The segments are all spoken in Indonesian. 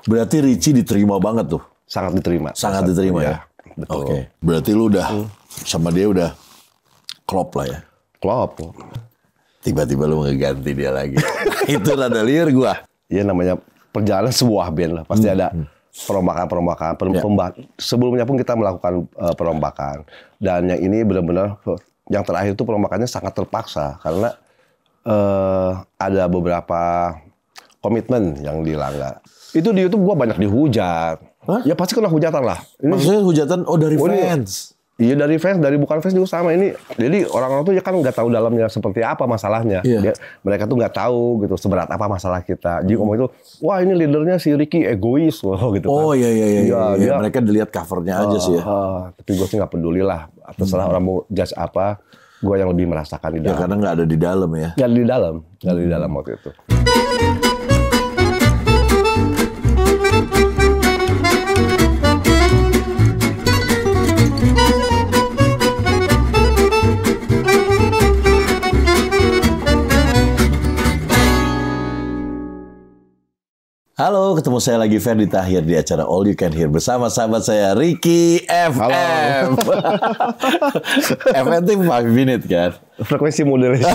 Berarti Richie diterima banget tuh. Sangat diterima. Sangat diterima ya. Betul. Oke. Berarti lu udah sama dia udah klop lah ya. Klop. Tiba-tiba lu ngeganti dia lagi. Itu rada liar gua. Ya namanya perjalanan sebuah band lah. Pasti ada perombakan-perombakan. Sebelumnya pun kita melakukan perombakan. Dan yang ini benar-benar, yang terakhir itu perombakannya sangat terpaksa. Karena ada beberapa komitmen yang dilanggar. Itu di YouTube gua banyak dihujat. Hah? Ya pasti kena hujatan lah. Maksudnya hujatan dari fans? Iya dari fans, dari bukan fans juga sama ini. Jadi orang-orang tuh ya kan nggak tahu dalamnya seperti apa masalahnya. Iya. Mereka tuh nggak tahu gitu seberat apa masalah kita. Jadi ngomong itu, wah ini leadernya si Ricky egois loh gitu kan. Oh iya. Dia, Mereka dilihat covernya aja sih ya. Tapi gue sih nggak peduli lah. Terserah orang mau judge apa. Gue yang lebih merasakan di dalam. Ya karena nggak ada di dalam ya. Nggak ada di dalam waktu itu. Halo, ketemu saya lagi Ferdi Tahir di acara All You Can Hear bersama sahabat saya Ricky FM. FM itu 5 minute kan? Frekuensi modulation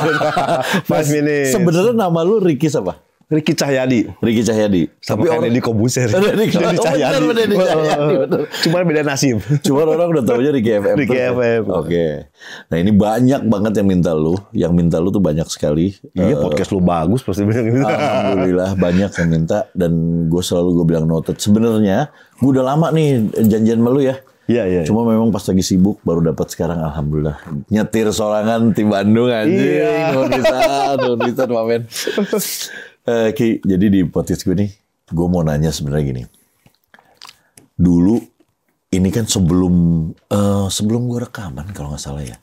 5 minutes. Sebenarnya nama lu Ricky siapa? Ricky Cahyadi. Ricky Cahyadi. Tapi orang Deddy Kobuser. Deddy Cahyadi. Betul. Cuma beda nasib. Cuma orang udah tahunya Ricky FM. Ricky FM. Oke. Nah ini banyak banget yang minta lu. Yang minta lu tuh banyak sekali. Iya podcast lu bagus pasti bilang gitu. Alhamdulillah banyak yang minta. Dan gue bilang noted. Sebenarnya gue udah lama nih janjian sama lu ya. Iya. Cuma memang pas lagi sibuk baru dapat sekarang alhamdulillah. Nyetir sorangan tim Bandung anjing. Iya. Nuhun pisan Mamen. Ki, jadi di podcast gue nih, gue mau nanya sebenarnya gini. Dulu, ini kan sebelum gue rekaman kalau nggak salah ya.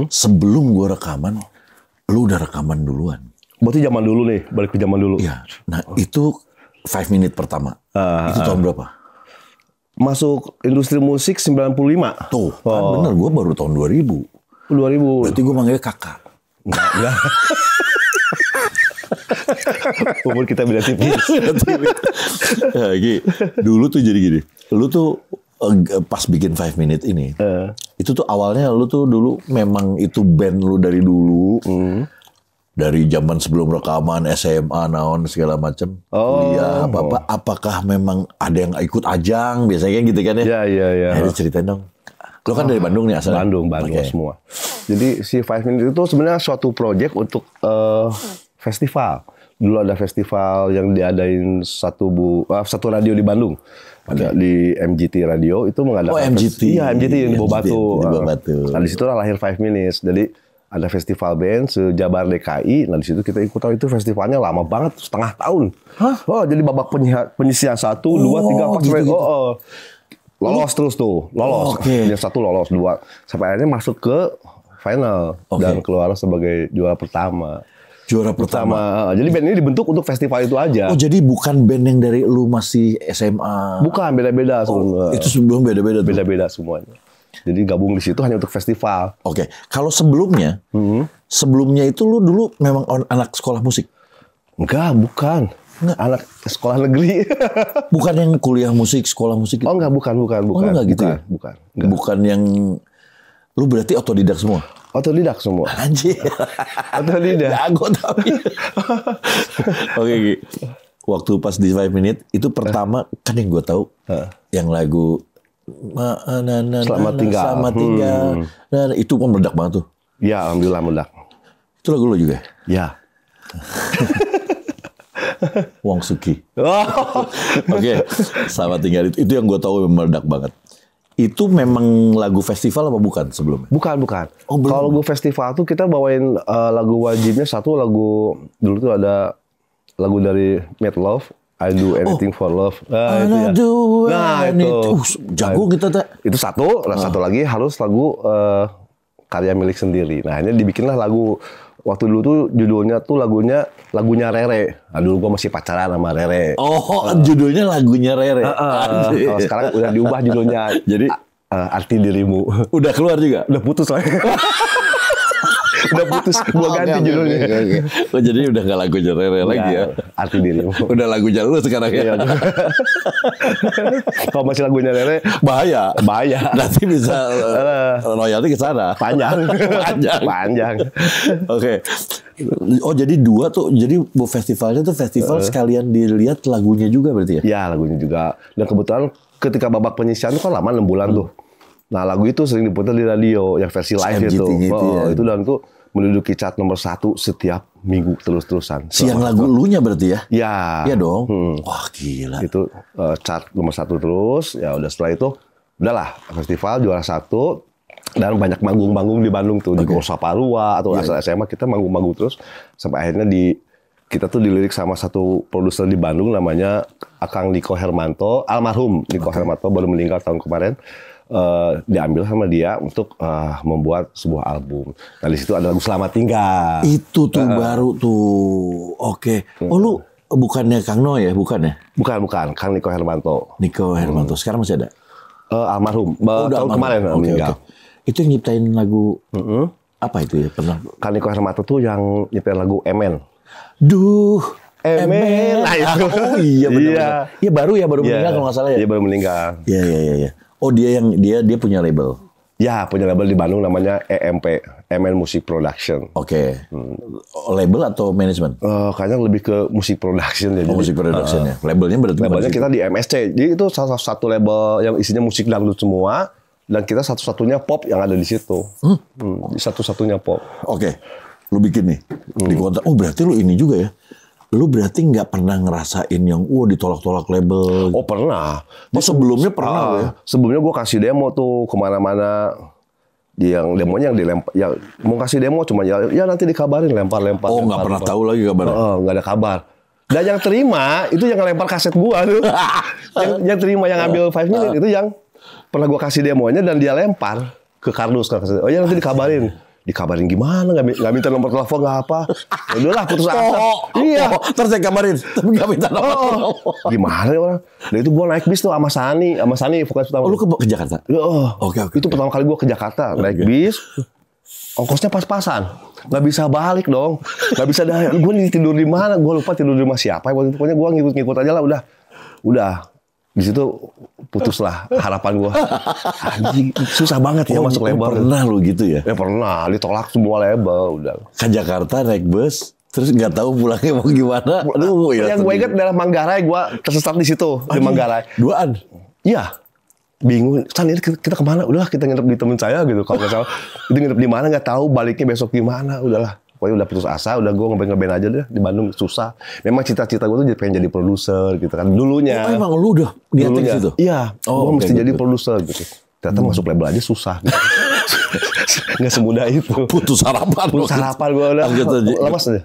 Sebelum gue rekaman, lu udah rekaman duluan. Berarti zaman dulu nih, balik ke zaman dulu. Iya. Nah itu 5 minute pertama. Itu tahun berapa? Masuk industri musik 95. Tuh, kan bener. Gue baru tahun 2000. 2000. Berarti gue manggilnya kakak. Enggak. Umur kita beda tipis. Ya, Gi, dulu tuh jadi gini. Lu tuh pas bikin 5 minute ini, itu tuh awalnya lu tuh dulu memang itu band lu dari dulu. Dari zaman sebelum rekaman, SMA, naon segala macam, kuliah, apa-apa. Apakah memang ada yang ikut ajang? Biasanya gitu kan ya? Iya. Ayo ceritain dong. Lu kan dari Bandung nih asalnya? Bandung okay. Semua. Jadi si 5 minute itu sebenarnya suatu project untuk festival. Dulu ada festival yang diadain satu radio di Bandung. Ada di MGT Radio itu mengadakan. MGT. Iya, MGT yang di Bawah Batu. Nah, di situ lahir 5 minutes. Jadi ada festival band sejabar DKI. Nah, di situ kita ikutan itu festivalnya lama banget, setengah tahun. Hah? Oh, jadi babak penyisian 1, 2, 3, 4 sampai lolos terus tuh. Lolos. Yang 1 lolos, 2 sampai akhirnya masuk ke final dan keluar sebagai juara pertama. Juara pertama. Jadi band ini dibentuk untuk festival itu aja. Oh, jadi bukan band yang dari lu masih SMA. Bukan, beda-beda. Itu sebelum beda-beda tuh. Beda-beda semuanya. Jadi gabung di situ hanya untuk festival. Oke. Kalau sebelumnya, sebelumnya itu lu dulu memang anak sekolah musik? Enggak, bukan. Anak sekolah negeri. Bukan yang kuliah musik, sekolah musik gitu? Oh enggak, bukan. Oh, enggak gitu ya? Bukan. Bukan yang... Lu berarti otodidak semua? Otodidak semua. Anjir. Otodidak. Jago tapi. Oke, Gi. Waktu pas di 5 minute, itu pertama, kan yang gue tahu, yang lagu Selamat Tinggal. Nah, itu kan meledak banget tuh. Ya, alhamdulillah meledak. Itu lagu lo juga? Ya. Wong Suki. Oke. Selamat Tinggal itu yang gue tahu meledak banget. Itu memang lagu festival apa bukan sebelumnya? Bukan. Oh, kalau lagu festival tuh kita bawain lagu wajibnya satu lagu dulu tuh ada lagu dari Mad Love, I Do Anything for Love. Itu. Jago kita tak. Itu satu, satu lagi harus lagu karya milik sendiri. Nah, ini dibikinlah lagu. Waktu dulu tuh judulnya tuh lagunya Rere. Nah, dulu gua masih pacaran sama Rere. Oh, judulnya lagunya Rere. Kalau sekarang udah diubah judulnya. Jadi Arti Dirimu. Udah keluar juga? Udah putus soalnya. Udah putus, gua ganti judulnya. Oke. Oh, jadi udah nggak lagunya Rere lagi ya? Arti dirimu. Udah lagunya lu sekarang ya? Kalau masih lagunya Rere, Bahaya. Nanti bisa royalti ke sana. panjang. Oke. Oh, jadi dua tuh. Jadi festivalnya tuh festival sekalian dilihat lagunya juga berarti ya? Ya, lagunya juga. Dan kebetulan ketika babak penyisian itu kan lama 6 bulan tuh. Nah, lagu itu sering diputar di radio yang versi live itu. Ya. Itu dan itu menduduki chart nomor 1 setiap minggu terus-terusan. Siang lagu elunya berarti ya? Iya dong. Wah, gila. Itu chart nomor 1 terus. Ya udah setelah itu udahlah festival juara 1 dan banyak manggung-manggung di Bandung tuh di Gorsa Parua atau asal SMA kita manggung-manggung terus sampai akhirnya kita tuh dilirik sama satu produser di Bandung namanya Akang Niko Hermanto, almarhum Niko Hermanto baru meninggal tahun kemarin. Diambil sama dia untuk membuat sebuah album. Nah di situ ada lagu Selamat Tinggal. Itu tuh baru tuh. Oke. Oh lu bukannya Kang No ya? Bukan ya? Bukan. Kang Niko Hermanto. Niko Hermanto. Sekarang masih ada? Almarhum. Tahun kemarin meninggal. Itu yang nyiptain lagu apa itu ya? Pernah? Kang Niko Hermanto tuh yang nyiptain lagu Emen. Duh. Emen. Nah, itu. Oh iya benar. Iya baru meninggal kalau nggak salah ya. Iya baru meninggal. Iya. Oh dia punya label. Ya punya label di Bandung namanya EMP, Emen Music Production. Oke. Label atau manajemen? Kayaknya lebih ke musik production ya. Musik production ya. Labelnya kita di MSC. Jadi itu salah satu label yang isinya musik dangdut semua dan kita satu-satunya pop yang ada di situ. Satu-satunya pop. Oke. Lu bikin nih di kontrak. Oh berarti lu ini juga ya. Lu berarti nggak pernah ngerasain yang ditolak-tolak label? Oh pernah. Oh sebelumnya pernah ya? Sebelumnya gue kasih demo tuh kemana-mana. Yang demonya yang dilempar, yang mau kasih demo cuma ya nanti dikabarin lempar. Oh nggak pernah tahu lagi kabarnya? Nggak ada kabar. Dan yang terima itu yang ngelempar kaset gua tuh. yang terima yang ambil 5 minute itu yang pernah gua kasih demonya dan dia lempar ke kardus kan. Oh ya nanti dikabarin. Dikabarin gimana? Nggak minta nomor telepon nggak apa? Ya udahlah putus asa. Iya. Terus saya kabarin, tapi nggak minta nomor telepon. Gimana ya orang? Dan itu gue naik bis tuh sama Sani vokalis utama. Oh lu ke Jakarta? Oke. Itu pertama kali gue ke Jakarta naik bis. Ongkosnya pas-pasan. Nggak bisa balik dong. Nggak bisa dah. Gue tidur di mana? Gue lupa tidur di rumah siapa. Pokoknya gue ngikut aja lah. Udah. Di situ putuslah harapan gue. Anjing, susah banget ya masuk label. Pernah lu gitu ya? Ya pernah, ditolak semua label udah. Ke Jakarta naik bus, terus nggak tahu pulangnya mau gimana. Aduh, yang gue ingat adalah Manggarai, gue tersesat di situ di Manggarai. Duaan? Iya. Bingung, San ini kita kemana? Udahlah kita nginep di temen saya gitu. Kalau nggak salah, itu nginep di mana nggak tahu, baliknya besok gimana? Udahlah. Pokoknya udah putus asa, udah gue ngeband aja deh di Bandung susah. Memang cita-cita gue tuh pengen jadi produser gitu kan dulunya. Oh emang lu udah niatnya ke situ? Iya, gue mesti jadi produser gitu. Ternyata masuk label aja susah gitu. Nggak semudah itu. Putus harapan gue udah lemas aja.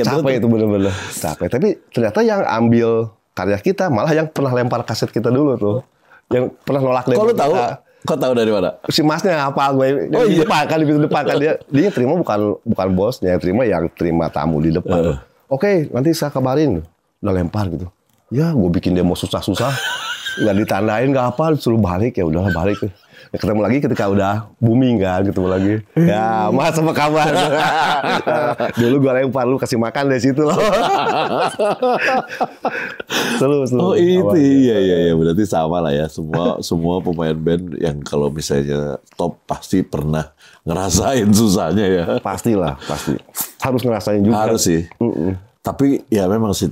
Capek itu bener-bener. Capek. Tapi ternyata yang ambil karya kita malah yang pernah lempar kaset kita dulu tuh. Yang pernah nolak label. Kok lu tahu? Kau tahu dari mana? Si masnya apa gue? Di depan kan, di pintu depan kan dia terima bukan bosnya, yang terima tamu di depan. Oke, nanti saya kabarin. Udah lempar gitu. Ya, gue bikin demo susah-susah, nggak ditandain, nggak apa, suruh balik ya udahlah balik. Ya, ketemu lagi ketika udah booming kan, ketemu lagi. Ya, Mas apa kabar? Dulu gue lempar, lu kasih makan dari situ loh. Selalu. Oh itu iya berarti sama lah ya semua pemain band yang kalau misalnya top pasti pernah ngerasain susahnya ya. Pasti harus ngerasain juga. Harus sih. Tapi ya memang sih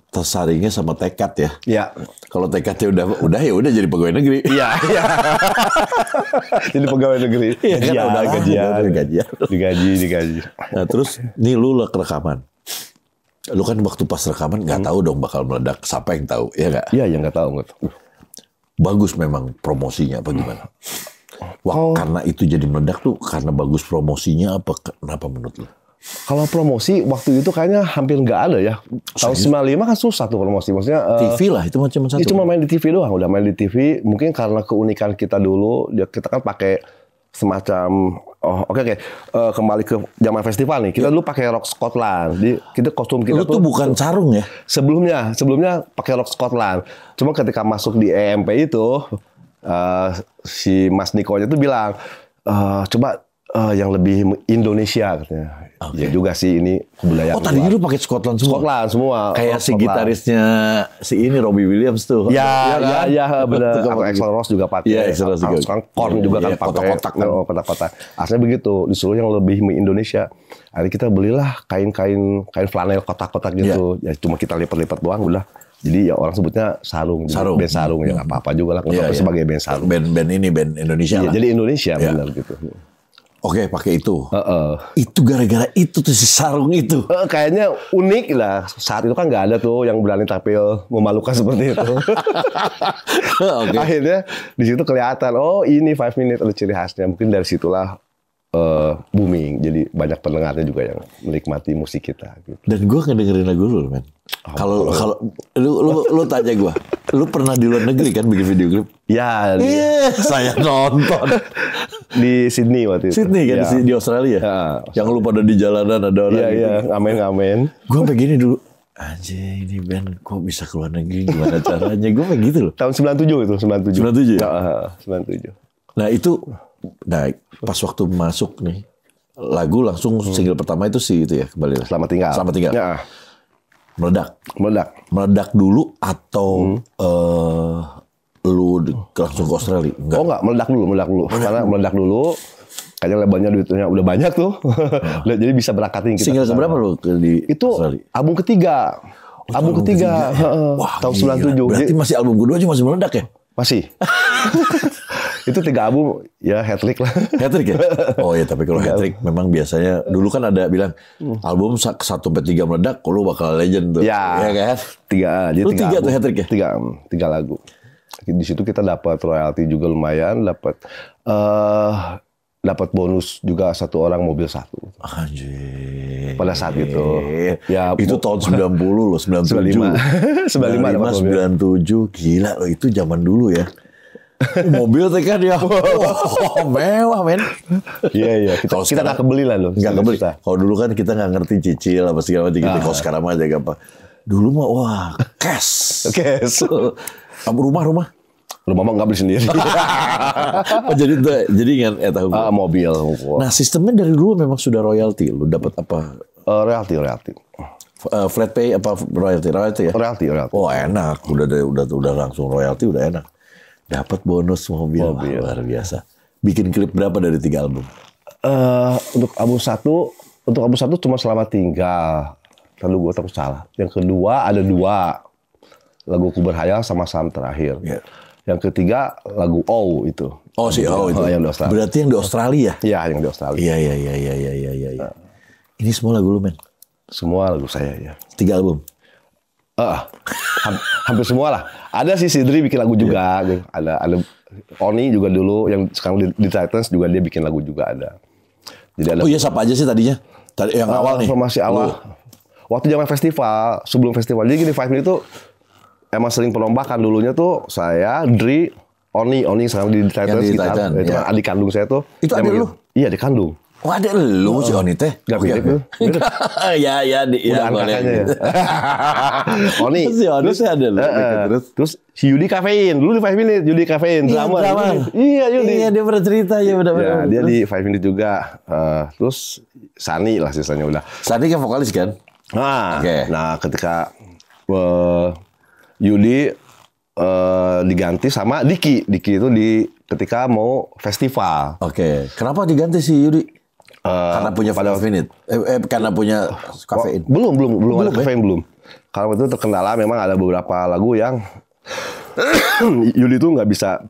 tersaringnya sama tekad ya. Iya. Kalau tekadnya udah ya udah jadi pegawai negeri. Iya. Jadi pegawai negeri. Iya, udah gajian. Digaji. Nah terus nih lu rekaman. Lu kan waktu pas rekaman nggak tahu dong bakal meledak. Siapa yang tahu? Ya nggak? Iya, yang nggak tahu. Bagus memang promosinya apa gimana? Karena itu jadi meledak tuh karena bagus promosinya apa kenapa menurut lu? Kalau promosi waktu itu kayaknya hampir nggak ada ya. Tahun 95 kan susah tuh promosi. Maksudnya TV lah itu macam satu. Cuma main di TV doang. Udah main di TV. Mungkin karena keunikan kita dulu, kita kan pakai semacam kembali ke zaman festival nih. Kita dulu pakai rok Scotland. Kita kostum kita tuh bukan sarung ya? Sebelumnya pakai rok Scotland. Cuma ketika masuk di EMP itu si Mas Niko-nya tuh bilang coba yang lebih Indonesia katanya. Ya juga sih ini kebudayaan. Oh tadinya lu pakai Scotland semua? Scotland semua. Kayak si gitarisnya si ini Robbie Williams tuh. Ya benar. Atau Axl Rose juga pakai. Iya, Axl Rose juga. Sekarang Korn juga kan pakai kotak-kotak kan. Kotak-kotak. Aslinya begitu. Disuruh yang lebih Indonesia. Akhirnya kita belilah kain flanel kotak-kotak gitu. Ya cuma kita lipat-lipat doang udah. Jadi ya orang sebutnya sarung. Band sarung ya apa-apa juga lah. Sebagai band sarung. Band Indonesia lah. Jadi Indonesia benar gitu. Oke, pakai itu. Itu gara-gara itu tuh si sarung itu. Kayaknya unik lah. Saat itu kan nggak ada tuh yang berani tampil memalukan seperti itu. Okay. Akhirnya di situ kelihatan, oh ini 5 Minute ada ciri khasnya. Mungkin dari situlah booming. Jadi banyak pendengarnya juga yang menikmati musik kita. Gitu. Dan gue ngedengerin lagu lu, men. Kalau lu tanya gue, lu pernah di luar negeri kan bikin video klip? Ya, saya nonton di Sydney waktu itu. Sydney kan di Australia. Ya. Yang lu pada di jalanan ada orang. Iya, ngamen. Gue sampai gini dulu. Anjir, ini band kok bisa keluar negeri? Gimana caranya? Gue kayak gitu loh. Tahun 97 itu, 97. 97 ya? 97. Nah itu, pas waktu masuk nih, lagu langsung single pertama itu sih itu ya, kembali. Selamat Tinggal. Ya. Meledak dulu atau lu langsung ke Australia? Enggak. Oh enggak, meledak dulu. Karena meledak dulu, kayaknya labelnya duitnya udah banyak tuh. Jadi bisa berangkatin kita. Single keberapa lu di itu Australia? Album ketiga. Album ketiga. Wah, tahun 97. Berarti masih album kedua aja masih meledak ya? Masih. Itu 3 album ya hat-trick lah. Hat-trick ya? Oh iya, tapi kalau hat-trick memang biasanya dulu kan ada bilang album 1-3 meledak, lu bakal legend tuh. Ya kan? 3. Jadi lu 3 tuh hat-trick ya? 3 lagu. Di situ kita dapat royalti juga lumayan, dapat bonus juga 1 orang mobil 1. Anjir. Pada saat itu. Ya itu tahun 90 loh, 97. 97 gila loh, itu zaman dulu ya. Mobil teh kan ya, mewah men. Iya. Kita nggak kebeli lah loh. Nggak kebeli. Kalau dulu kan kita nggak ngerti cicil apa segala macam gitu. Kalau sekarang mah aja gampang. Dulu mah wah cash. Rumah mah nggak beli sendiri. Oh, jadi kan tahu. Mobil. Nah sistemnya dari dulu memang sudah royalti. Lu dapat apa? Royalti. Flat pay apa royalti ya? Royalti. Oh enak. Udah langsung royalti udah enak. Dapat bonus mobil. Luar biasa. Bikin klip berapa dari 3 album? Untuk album 1 cuma Selamat Tinggal. Lalu gue takut salah. Yang kedua ada 2 lagu Ku Berhayal sama Sam Terakhir. Yeah. Yang ketiga lagu O itu. Oh si O itu. Yang di Australia. Berarti yang di Australia? Iya yang di Australia. Iya. Ini semua lagu lu men? Semua lagu saya ya. 3 album? Hampir semua lah. Ada si Sidri bikin lagu juga. Yeah. Ada Oni juga dulu yang sekarang di Titans juga dia bikin lagu juga ada. Jadi ada. Oh iya siapa aja sih tadinya? Yang awal nih. Masih awal. Waktu zaman festival, sebelum festival. Jadi gini 5 Minute itu emang sering perombakan dulunya tuh saya, Dri, Oni sekarang di Titans kita. Itu kan adik kandung saya tuh. Itu adik lu? Iya, adik kandung. Oh ada lu si Oni teh? Gak mirip lu. Ya udah angkatannya ya. Oni. Si Oni teh ada lu. Terus si Yudi Kafein. Dulu di 5 Minute. Yudi Kafein. Drama. Iya Yudi. Iya dia pernah cerita. Ya benar-benar. Dia di 5 Minute juga. Terus Sani lah sisanya udah. Sani kan vokalis kan? Nah ketika Yudi diganti sama Diki. Diki itu ketika mau festival. Oke. Kenapa diganti si Yudi? Karena punya 5 Minute. Karena punya kafein. Belum ada kafein belum. Karena itu terkendala memang ada beberapa lagu yang Yudi itu nggak bisa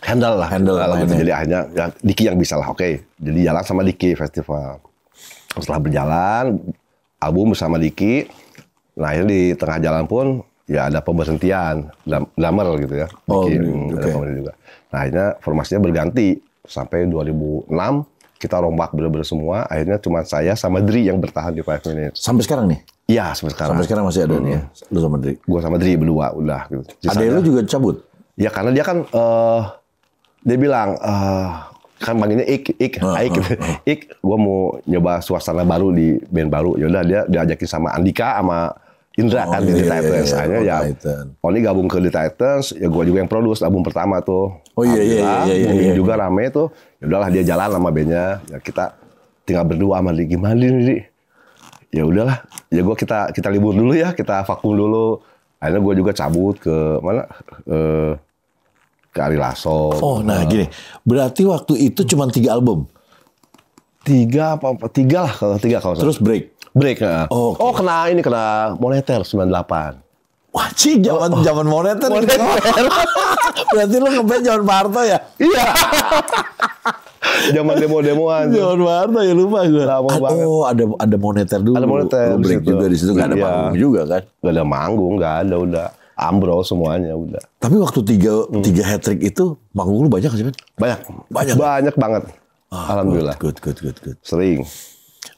handle lagu itu. Jadi akhirnya ya, Diki yang bisa lah. Oke. Jadi jalan sama Diki festival. Setelah berjalan album bersama Diki. Nah akhirnya di tengah jalan pun ya ada pemberhentian drummer gitu ya. Diki, ada pemberhentian juga. Nah akhirnya formasinya berganti sampai 2006 kita rombak bener-bener semua. Akhirnya cuma saya sama Dri yang bertahan di 5 Minute. Sampai sekarang nih? Iya sampai sekarang. Sampai sekarang masih ada nih ya? Lu sama Dri? Gua sama Dri berdua udah gitu. Ada lu juga cabut? Ya karena dia kan dia bilang kan manggilnya Ik, gue mau nyoba suasana baru di band baru. Yaudah dia diajakin sama Andika sama Indra kan di Titans. Akhirnya ya Oni gabung ke The Titans, ya gue juga yang produce album pertama tuh. Oh iya. Booming juga rame tuh. Ya udahlah dia jalan sama bandnya. Ya kita tinggal berdua sama Dik. Gimana Dik? Ya udahlah. Ya gue kita libur dulu ya, kita vakum dulu. Akhirnya gue juga cabut ke mana? Ke Ari Lasso. Oh, nah gini. Berarti waktu itu cuma 3 album. 3 lah kalau terus break. Oh, kena Moneter 98. Wah, zaman Moneter. Berarti lu ngeband zaman Pak Harto ya? Iya. Zaman demo-demoan. Zaman Pak Harto ya, lupa gue. Oh, ada Moneter dulu. Ada Moneter. Lu break juga di situ, enggak ada manggung juga kan? Enggak ada manggung, enggak ada, udah ambrol semuanya udah. Tapi waktu 3 hat trick itu manggung lu banyak sih, Ben? Banyak banget. Alhamdulillah. Good. Sering.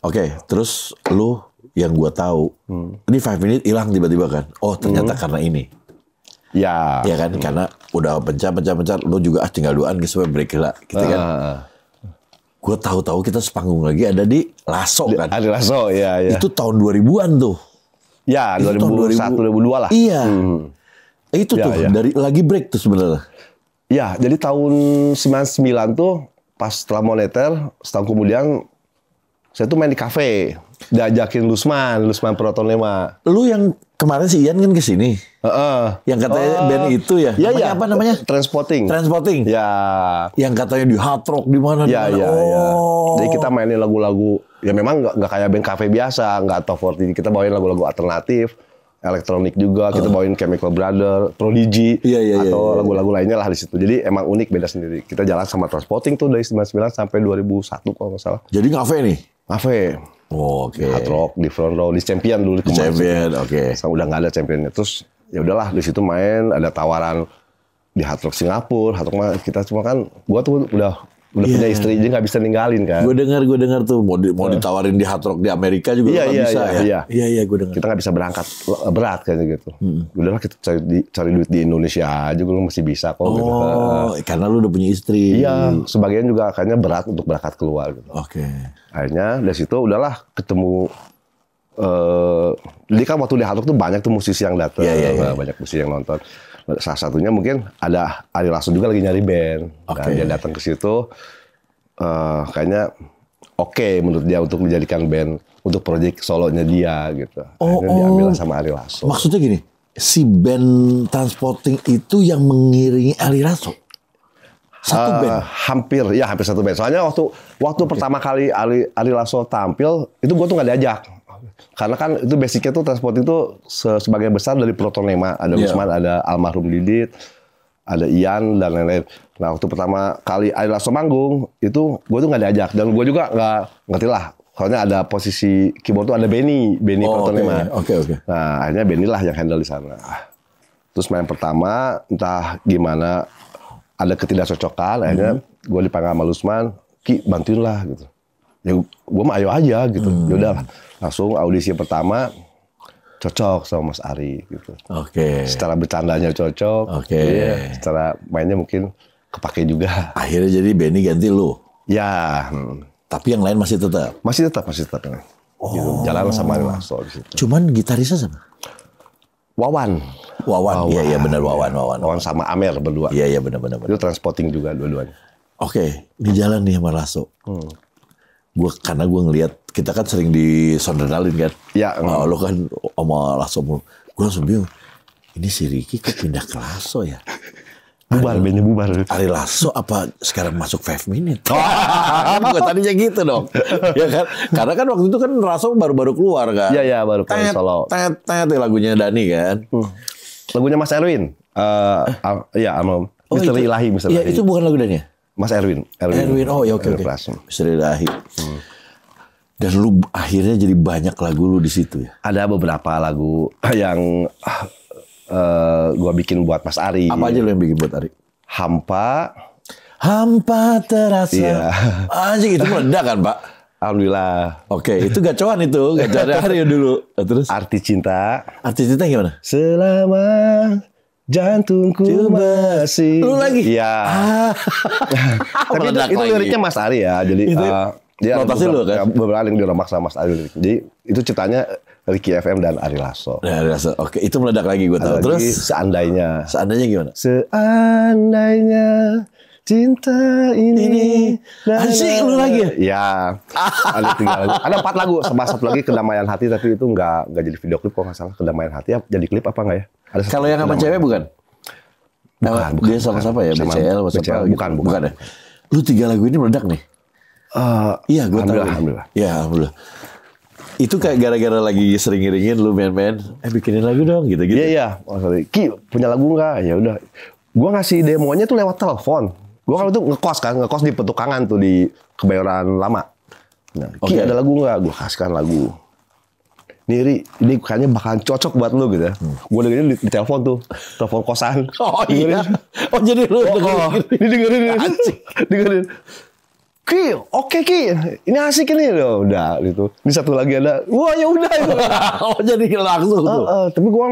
Oke, terus lu yang gua tahu, ini 5 minute hilang tiba-tiba kan? Oh, ternyata karena ini. Ya. Ya kan, karena udah pencet, lu juga tinggal duaan supaya break lah, gitu kan? Gua tahu-tahu kita sepanggung lagi ada di Lasso kan? Ada Lasso, ya. Itu tahun 2000-an tuh. Ya, 2001, 2002 lah. Iya. Itu tuh dari lagi break tuh sebenarnya. Ya, jadi tahun 99 tuh pas setelah Moneter, setahun kemudian saya tuh main di kafe, diajakin Lusman Protonema. Lu yang kemarin si Ian kan kesini. Yang katanya band itu ya. Iya. Apa namanya? Transporting. Ya. Yang katanya di Hard Rock di mana? Iya. Jadi kita mainin lagu-lagu. Ya memang nggak kayak band kafe biasa, nggak top 40. Kita bawain lagu-lagu alternatif, elektronik juga. Kita bawain Chemical Brothers, Prodigy, atau lagu-lagu lainnya lah di situ. Jadi emang unik, beda sendiri. Kita jalan sama Transporting tuh dari 99 sampai 2001 kalau nggak salah. Jadi kafe nih? Kafe. Oke. Hard Rock di Front Row, di Champion dulu. Di Champion, oke. Udah nggak ada Championnya. Terus ya udahlah di situ main, ada tawaran di Hard Rock Singapura. Hard Rock kita cuma kan, gua tuh udah punya istri, jadi nggak bisa ninggalin kan. Gue dengar tuh mau ditawarin di Hard Rock di Amerika juga nggak bisa ya. Iya, gue dengar. Kita nggak bisa berangkat, berat kayaknya gitu. Udahlah kita cari duit di Indonesia aja, gue masih bisa kok. Gitu. Karena lu udah punya istri. Iya, sebagian juga kayaknya berat untuk berangkat keluar. Gitu. Oke. Akhirnya dari situ udahlah ketemu. Jadi kan waktu di Hard Rock tuh banyak tuh musisi yang datang, banyak musisi yang nonton. Salah satunya mungkin ada Ari Lasso juga lagi nyari band. Nah, dia datang ke situ, kayaknya oke menurut dia untuk menjadikan band untuk proyek solonya dia gitu. Akhirnya diambil sama Ari Lasso. Maksudnya gini, si band Transporting itu yang mengiringi Ari Lasso? Satu band? Hampir satu band. Soalnya waktu pertama kali Ari Lasso tampil, itu gue tuh nggak diajak. Karena kan itu basicnya tuh Transporting tuh sebagian besar dari Protonema. Ada Lusman, ada almarhum Didit, ada Ian, dan lain-lain. Nah, waktu pertama kali Ari Lasso manggung, itu gue tuh nggak diajak. Dan gue juga nggak ngerti lah. Soalnya ada posisi keyboard tuh ada Benny Protonema. Oke. Nah, akhirnya Benny lah yang handle di sana. Terus main pertama, entah gimana, ada ketidakcocokan. Akhirnya gue dipanggil sama Lusman, Ki, bantuin lah gitu. Ya gue mah ayo aja gitu. Ya udah langsung audisi pertama cocok sama Mas Ari gitu. Oke. Secara bercandanya cocok. Oke. Iya, secara mainnya mungkin kepake juga. Akhirnya jadi Benny ganti lu. Ya. Tapi yang lain masih tetap. Masih tetap. Gitu. Jalan sama Ari Lasso di situ. Cuman gitarisnya sama? Wawan. Iya benar Wawan. Wawan sama Amer berdua. Iya benar. Itu Transporting juga dua-duanya. Oke, ini jalan nih sama Lasso. Karena gue ngelihat kita kan sering di Sondernalin kan. Iya. Lo kan sama Lasso mulu. Gue langsung bingung. Ini si Ricky kok pindah ke Lasso ya? Bandnya bubar. Ari Lasso apa sekarang masuk 5 minute? Gue tadinya gitu dong. Ya kan? Karena kan waktu itu kan Lasso baru-baru keluar kan. Iya baru keluar solo. Tet lagunya Dani kan. Lagunya Mas Erwin. Iya, Misteri Ilahi. Iya, itu bukan lagu Dani ya? Mas Erwin. Oh ya oke. Misteri Ilahi. Dan lu akhirnya jadi banyak lagu lu di situ ya? Ada beberapa lagu yang gua bikin buat Mas Ari. Apa aja lu yang bikin buat Ari? Hampa terasa. Iya. Anjing itu meledak kan, Pak? Alhamdulillah. Oke, itu gacoan Ari dulu. Terus? Arti Cinta gimana? Selama jantungku masih. Lu lagi? Iya. Tapi itu liriknya Mas Ari ya. Jadi dia notasi lu kan? Beberapa yang diremaks sama Mas Ari. Jadi itu ceritanya Ricky FM dan Ari Lasso. Nah, Ari Lasso. Oke, itu meledak lagi gue tahu. Terus seandainya. Seandainya gimana? Seandainya cinta ini. Asik lu lagi ya? Ya. Ada 3 lagu. Ada 4 lagu. Sama satu lagi Kedamaian Hati, tapi itu nggak jadi video klip kok nggak salah. Kedamaian Hati jadi klip apa nggak ya? Kalau yang sama cewek bukan? Bukan. Dia sama siapa ya? BCL, BCL. Bukan ya? Lu 3 lagu ini meledak nih? Iya, gue tahu. Alhamdulillah. Ya, alhamdulillah. Itu kayak gara-gara lagi sering ngiringin lu main-main, bikinin lagu dong gitu-gitu. Iya. Ki, punya lagu nggak? Ya udah. Gua ngasih demonya tuh lewat telepon. Gua kalau itu ngekos di Petukangan tuh di Kebayoran Lama. Nah, Ki ada lagu nggak? Gua kasihkan lagu. Nih, ini kayaknya bakalan cocok buat lu gitu ya. Gua dengerin di telepon tuh, telepon kosan. Oh iya. Oh jadi lu dengerin. Dengerin. Ki, oke Ki, ini asik ini loh, udah gitu. Ini satu lagi ada, wah ya udah itu. Oh jadi langsung tuh. Tapi gue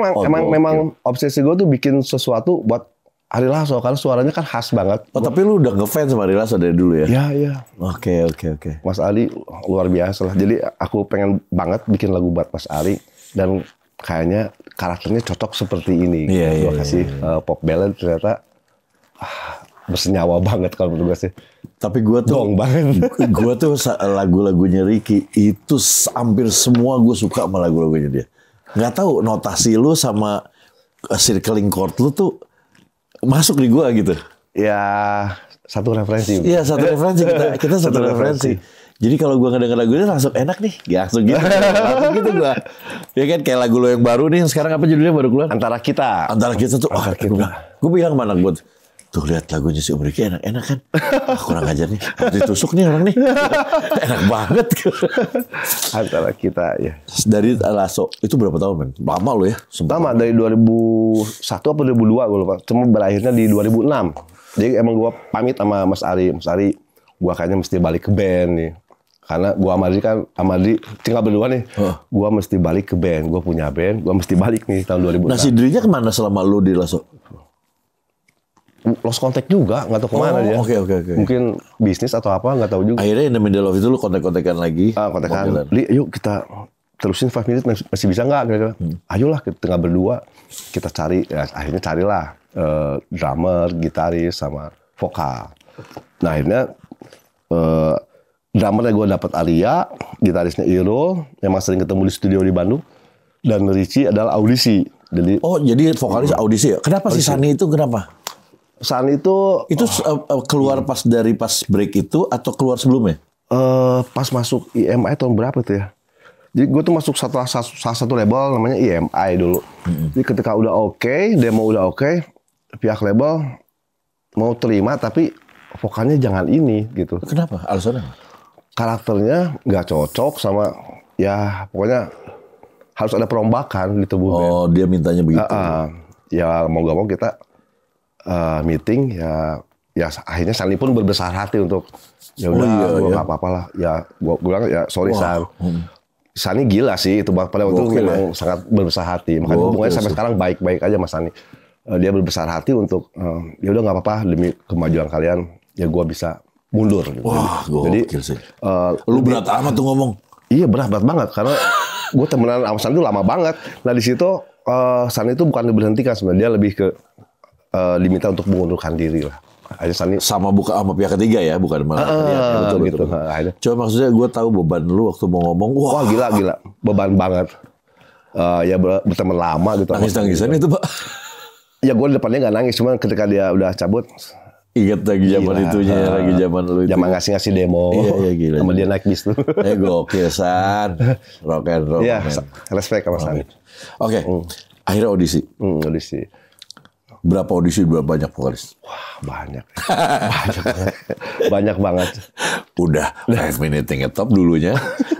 memang obsesi gue tuh bikin sesuatu buat Ari Lasso karena suaranya kan khas banget. Oh tapi lu udah ngefans sama Ari Lasso dari dulu ya? Iya. Oke. Mas Ari luar biasa lah. Jadi aku pengen banget bikin lagu buat Mas Ari dan kayaknya karakternya cocok seperti ini. Iya. Gue kasih pop ballad ternyata bersenyawa banget kalau menurut gue sih. Tapi gue tuh dong banget. Gue tuh lagu-lagunya Ricky itu hampir semua gue suka sama lagu-lagunya dia. Nggak tahu notasi lu sama circling chord lu tuh masuk di gue gitu. Ya satu referensi. Iya satu referensi kita satu referensi. Jadi kalau gue ngedenger lagunya langsung enak nih, langsung gitu. Langsung gitu gue. Ya kan kayak lagu lo yang baru nih, sekarang apa judulnya baru keluar? Antara Kita tuh. Gue bilang sama anak gue, tuh lihat lagunya si Om Ricky enak kan? Kurang ajar nih, harus ditusuk nih orang nih. Enak banget. Antara Kita ya. Dari Lasso itu berapa tahun men? Lama lo ya? Lama dari 2001 atau 2002 gue lupa. Cuma berakhirnya di 2006. Jadi emang gue pamit sama Mas Ari, gue kayaknya mesti balik ke band nih. Karena gue sama Adri tinggal berdua nih. Gue mesti balik ke band. Gue punya band, gue mesti balik nih tahun 2006. Nah si Dri-nya kemana selama lu di Lasso? Lost contact juga, nggak tahu kemana dia. Oke. Mungkin bisnis atau apa, nggak tahu juga. Akhirnya in the middle of itu lu kontak-kontakan lagi. Kontakan. Yuk kita terusin 5 minutes masih bisa nggak? Kira-kira. Ayolah kita tinggal berdua. Kita cari, ya, akhirnya carilah drummer, gitaris, sama vokal. Nah akhirnya drummernya gue dapet Alia, gitarisnya Iro, memang sering ketemu di studio di Bandung, dan Richie adalah audisi. Jadi vokalis audisi ya? Kenapa si Sani itu kenapa? Sani itu keluar pas break itu atau keluar sebelumnya? Pas masuk EMI tahun berapa tuh ya? Jadi gue tuh masuk salah satu label namanya EMI dulu. Jadi ketika udah oke, demo udah oke, pihak label mau terima tapi vokalnya jangan ini gitu. Kenapa? Alasannya? Karakternya nggak cocok sama ya pokoknya harus ada perombakan di tubuh band. Oh dia mintanya begitu. Ya mau gak mau kita meeting ya akhirnya Sani pun berbesar hati untuk ya udah gue nggak apa-apa lah ya gue bilang ya sorry San. Sani gila sih itu pada waktu itu memang sangat berbesar hati makanya hubungannya sampai sekarang baik-baik aja Mas Sani. Dia berbesar hati untuk ya udah nggak apa-apa demi kemajuan kalian ya gue bisa mundur. Wah, jadi sih. Lu berat amat tuh ngomong. Iya berat banget karena gue temenan sama Sani itu lama banget. Nah di situ Sani itu bukan diberhentikan sebenarnya dia lebih ke diminta untuk mengundurkan diri lah. Akhirnya Sani sama pihak ketiga ya bukan malah betul. Coba maksudnya gue tahu beban lu waktu mau ngomong. Wah gila beban banget. Ya berteman lama gitu. Nangis-nangisan itu Pak. Ya gue depannya nggak nangis, cuman ketika dia udah cabut, ingat lagi zaman itunya, lagi zaman lu itu. Zaman ngasih demo, iya gila. Sama dia naik bis tuh. Gokil San, rock and roll. Iya, respect sama San. Oke, akhirnya audisi. Audisi. Berapa audisi, berapa banyak vokalis? Wah banyak, banyak banget. Udah 5 minutes ngetop dulunya,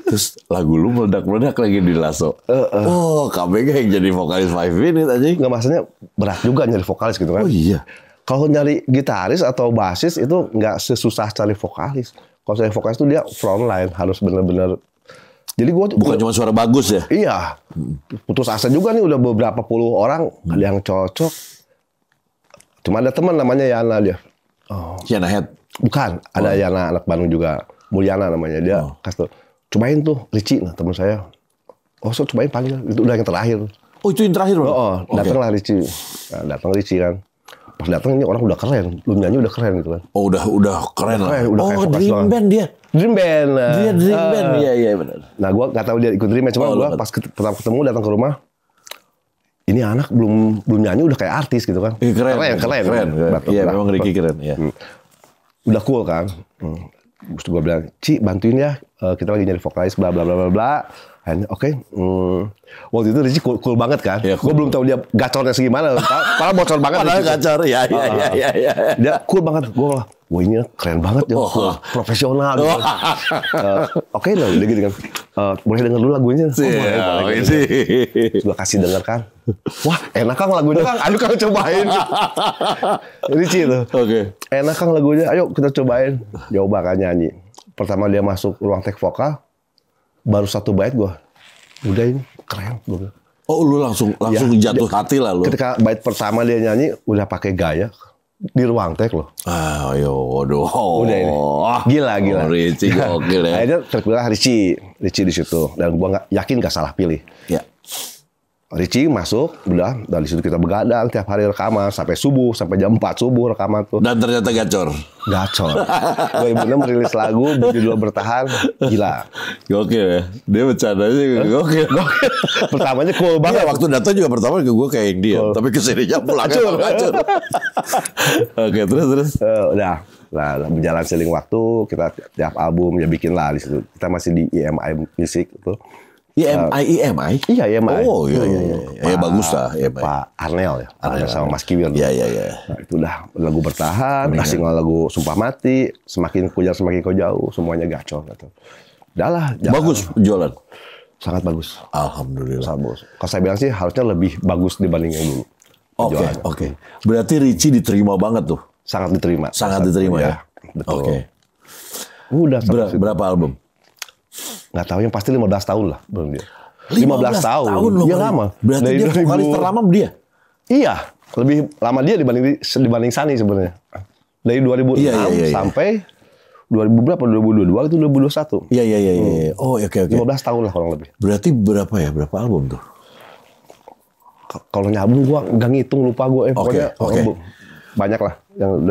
terus lagu lu meledak-meledak lagi di Lasso. KBG yang jadi vokalis 5 minutes aja. Nggak maksudnya berat juga nyari vokalis gitu kan? Oh iya. Kalau nyari gitaris atau basis itu nggak sesusah cari vokalis. Kalau cari vokalis itu dia frontline harus benar-benar. Jadi gue bukan cuma suara bagus ya? Iya. Putus asa juga nih udah beberapa puluh orang ada yang cocok. Cuma ada teman namanya Yana dia. Yana Head? Bukan, ada Yana anak Bandung juga. Mulyana namanya dia. Kasih tuh, cobain tuh Richie, nah teman saya. Oh, so cobain paling itu udah yang terakhir. Oh, itu yang terakhir, Bang? Oh, datanglah Richie. Nah, datang Richie kan. Pas datang ini orang udah keren, lu nyanyi udah keren gitu kan. Oh, udah keren lah. Udah Dream Band dia. Dream Band. Dia Dream Band, iya benar. Nah, gua nggak tahu dia ikut Dream Band, cuma gua pas pertama ketemu datang ke rumah, ini anak belum nyanyi udah kayak artis gitu kan. Keren. Iya, memang Ricky keren ya. Udah cool kan. Terus gue bilang, Ci bantuin ya, kita lagi nyari vokalis bla bla bla bla bla. Oke. Waktu itu Ricky cool banget kan. Ya, gue belum tahu dia gacornya segimana. Padahal bocor banget. Padahal gacor, ya. Dia cool banget. Gue wah ini keren banget ya, profesional. Oke lah, udah gitu kan. Boleh denger dulu lagunya? Boleh. Gue kasih denger kan. Wah enak Kang lagunya Kang, ayo Kang cobain. Richie tuh. Oke. Enak Kang lagunya, ayo kita cobain. Coba kan nyanyi. Pertama dia masuk ruang take vokal, baru satu bait gue. Udah ini keren. Oh lu langsung jatuh hati lah lu. Ketika bait pertama dia nyanyi, udah pakai gaya. Di ruang tek loh. Waduh. Udah ini. Gila. Richie gokil ya. Akhirnya terpilih Richie di situ dan gua nggak yakin nggak salah pilih. Ya. Richie masuk, udah dari situ kita begadang tiap hari rekaman sampai subuh, sampai jam 4 subuh rekaman tuh. Dan ternyata gacor. 2006 rilis lagu berjudul Bertahan, gila. Gokil ya. Dia bercandanya gokil. Pertamanya cool banget. Waktu datang juga pertama ke gue kayak yang dia, tapi kesininya pulangnya gacor. Oke, terus. Udah. Nah, berjalan seling waktu, kita tiap album ya bikin lah di situ. Kita masih di EMI Music itu. EMI? Iya, EMI. Oh, iya. Ya bagus lah, EMI. Pak Arnel ya. Arnel sama Mas Kiwir. Iya. Nah, itu udah lagu Bertahan, single lagu Sumpah Mati, semakin kau jauh, semuanya gacor gitu. Udah lah. Bagus jualan. Sangat bagus. Alhamdulillah. Sangat bagus. Kalau saya bilang sih harusnya lebih bagus dibanding yang dulu. Oke. Berarti Richie diterima banget tuh. Sangat diterima. Sangat diterima ya. Betul. Oke. Udah berapa album? Nggak tahu, yang pasti 15 tahun lah belum dia. 15 tahun loh. Iya lama. Berarti dari dia vokalis terlama dia? Iya, lebih lama dia dibanding Sani sebenarnya. Dari 2006 sampai 2000 berapa? 2022 itu 2021. Iya. Oh, oke. 15 tahun lah kurang lebih. Berarti berapa album tuh? Kalau nyambung gua nggak ngitung, lupa gua. Oke. Banyak lah yang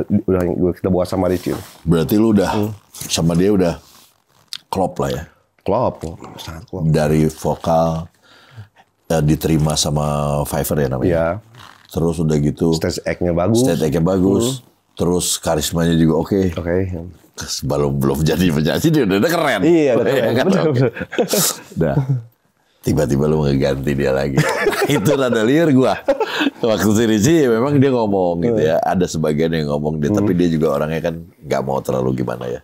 udah kita buat sama Richie. Berarti lu udah sama dia udah klop lah ya? Klop, sangat klop. Dari vokal diterima sama Fiverr ya namanya? Iya. Terus udah gitu. Stage act-nya bagus. Terus karismanya juga oke. Belum jadi penyanyi dia udah keren. Iya, betul. Dah. Tiba-tiba lu ngeganti dia lagi. Itu rada liar gua. Waktu si Richie memang dia ngomong gitu ya. Ada sebagian yang ngomong dia, tapi dia juga orangnya kan nggak mau terlalu gimana ya.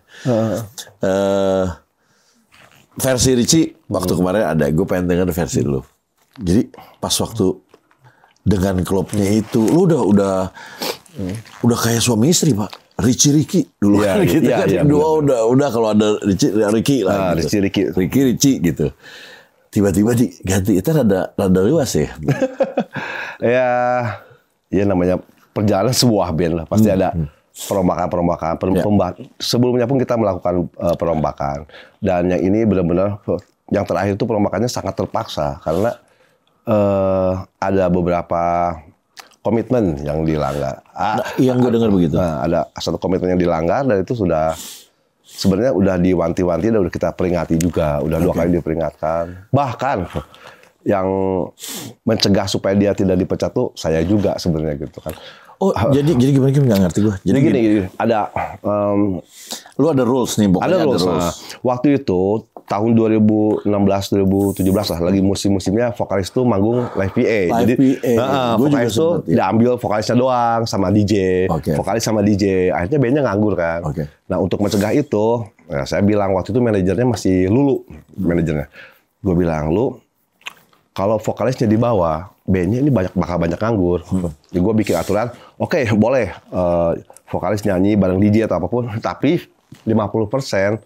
Versi Richie waktu kemarin ada, gue pengen denger versi lu. Jadi pas waktu dengan klubnya itu, lu udah kayak suami istri Pak. Ricky dulu kan gitu kan. Dua udah kalau ada Ricky lah. Richie gitu. Tiba-tiba diganti, itu rada luas ya. Ya namanya perjalanan sebuah band lah, pasti ada perombakan. Sebelumnya pun kita melakukan perombakan, dan yang ini benar-benar yang terakhir itu perombakannya sangat terpaksa karena ada beberapa komitmen yang dilanggar. Yang gue dengar begitu. Ada satu komitmen yang dilanggar dan itu sudah sebenarnya udah diwanti-wanti dan udah kita peringati juga, udah 2 kali diperingatkan. Bahkan yang mencegah supaya dia tidak dipecat tuh saya juga sebenarnya gitu kan. Oh, jadi gimana nggak ngerti gue. Jadi gini, ada lu ada rules nih, pokoknya ada rules. Nah, waktu itu tahun 2016 2017 lah, lagi musim-musimnya vokalis tuh manggung live PA. Jadi vokalis tuh diambil vokalisnya doang sama DJ. Vokalis sama DJ. Akhirnya bandnya nganggur kan. Nah, untuk mencegah itu, saya bilang waktu itu manajernya masih Lulu, manajernya. Gue bilang, lu kalau vokalisnya di bawah, bandnya ini bakal banyak nganggur. Jadi gue bikin aturan, oke, boleh vokalis nyanyi bareng DJ atau apapun, tapi 50%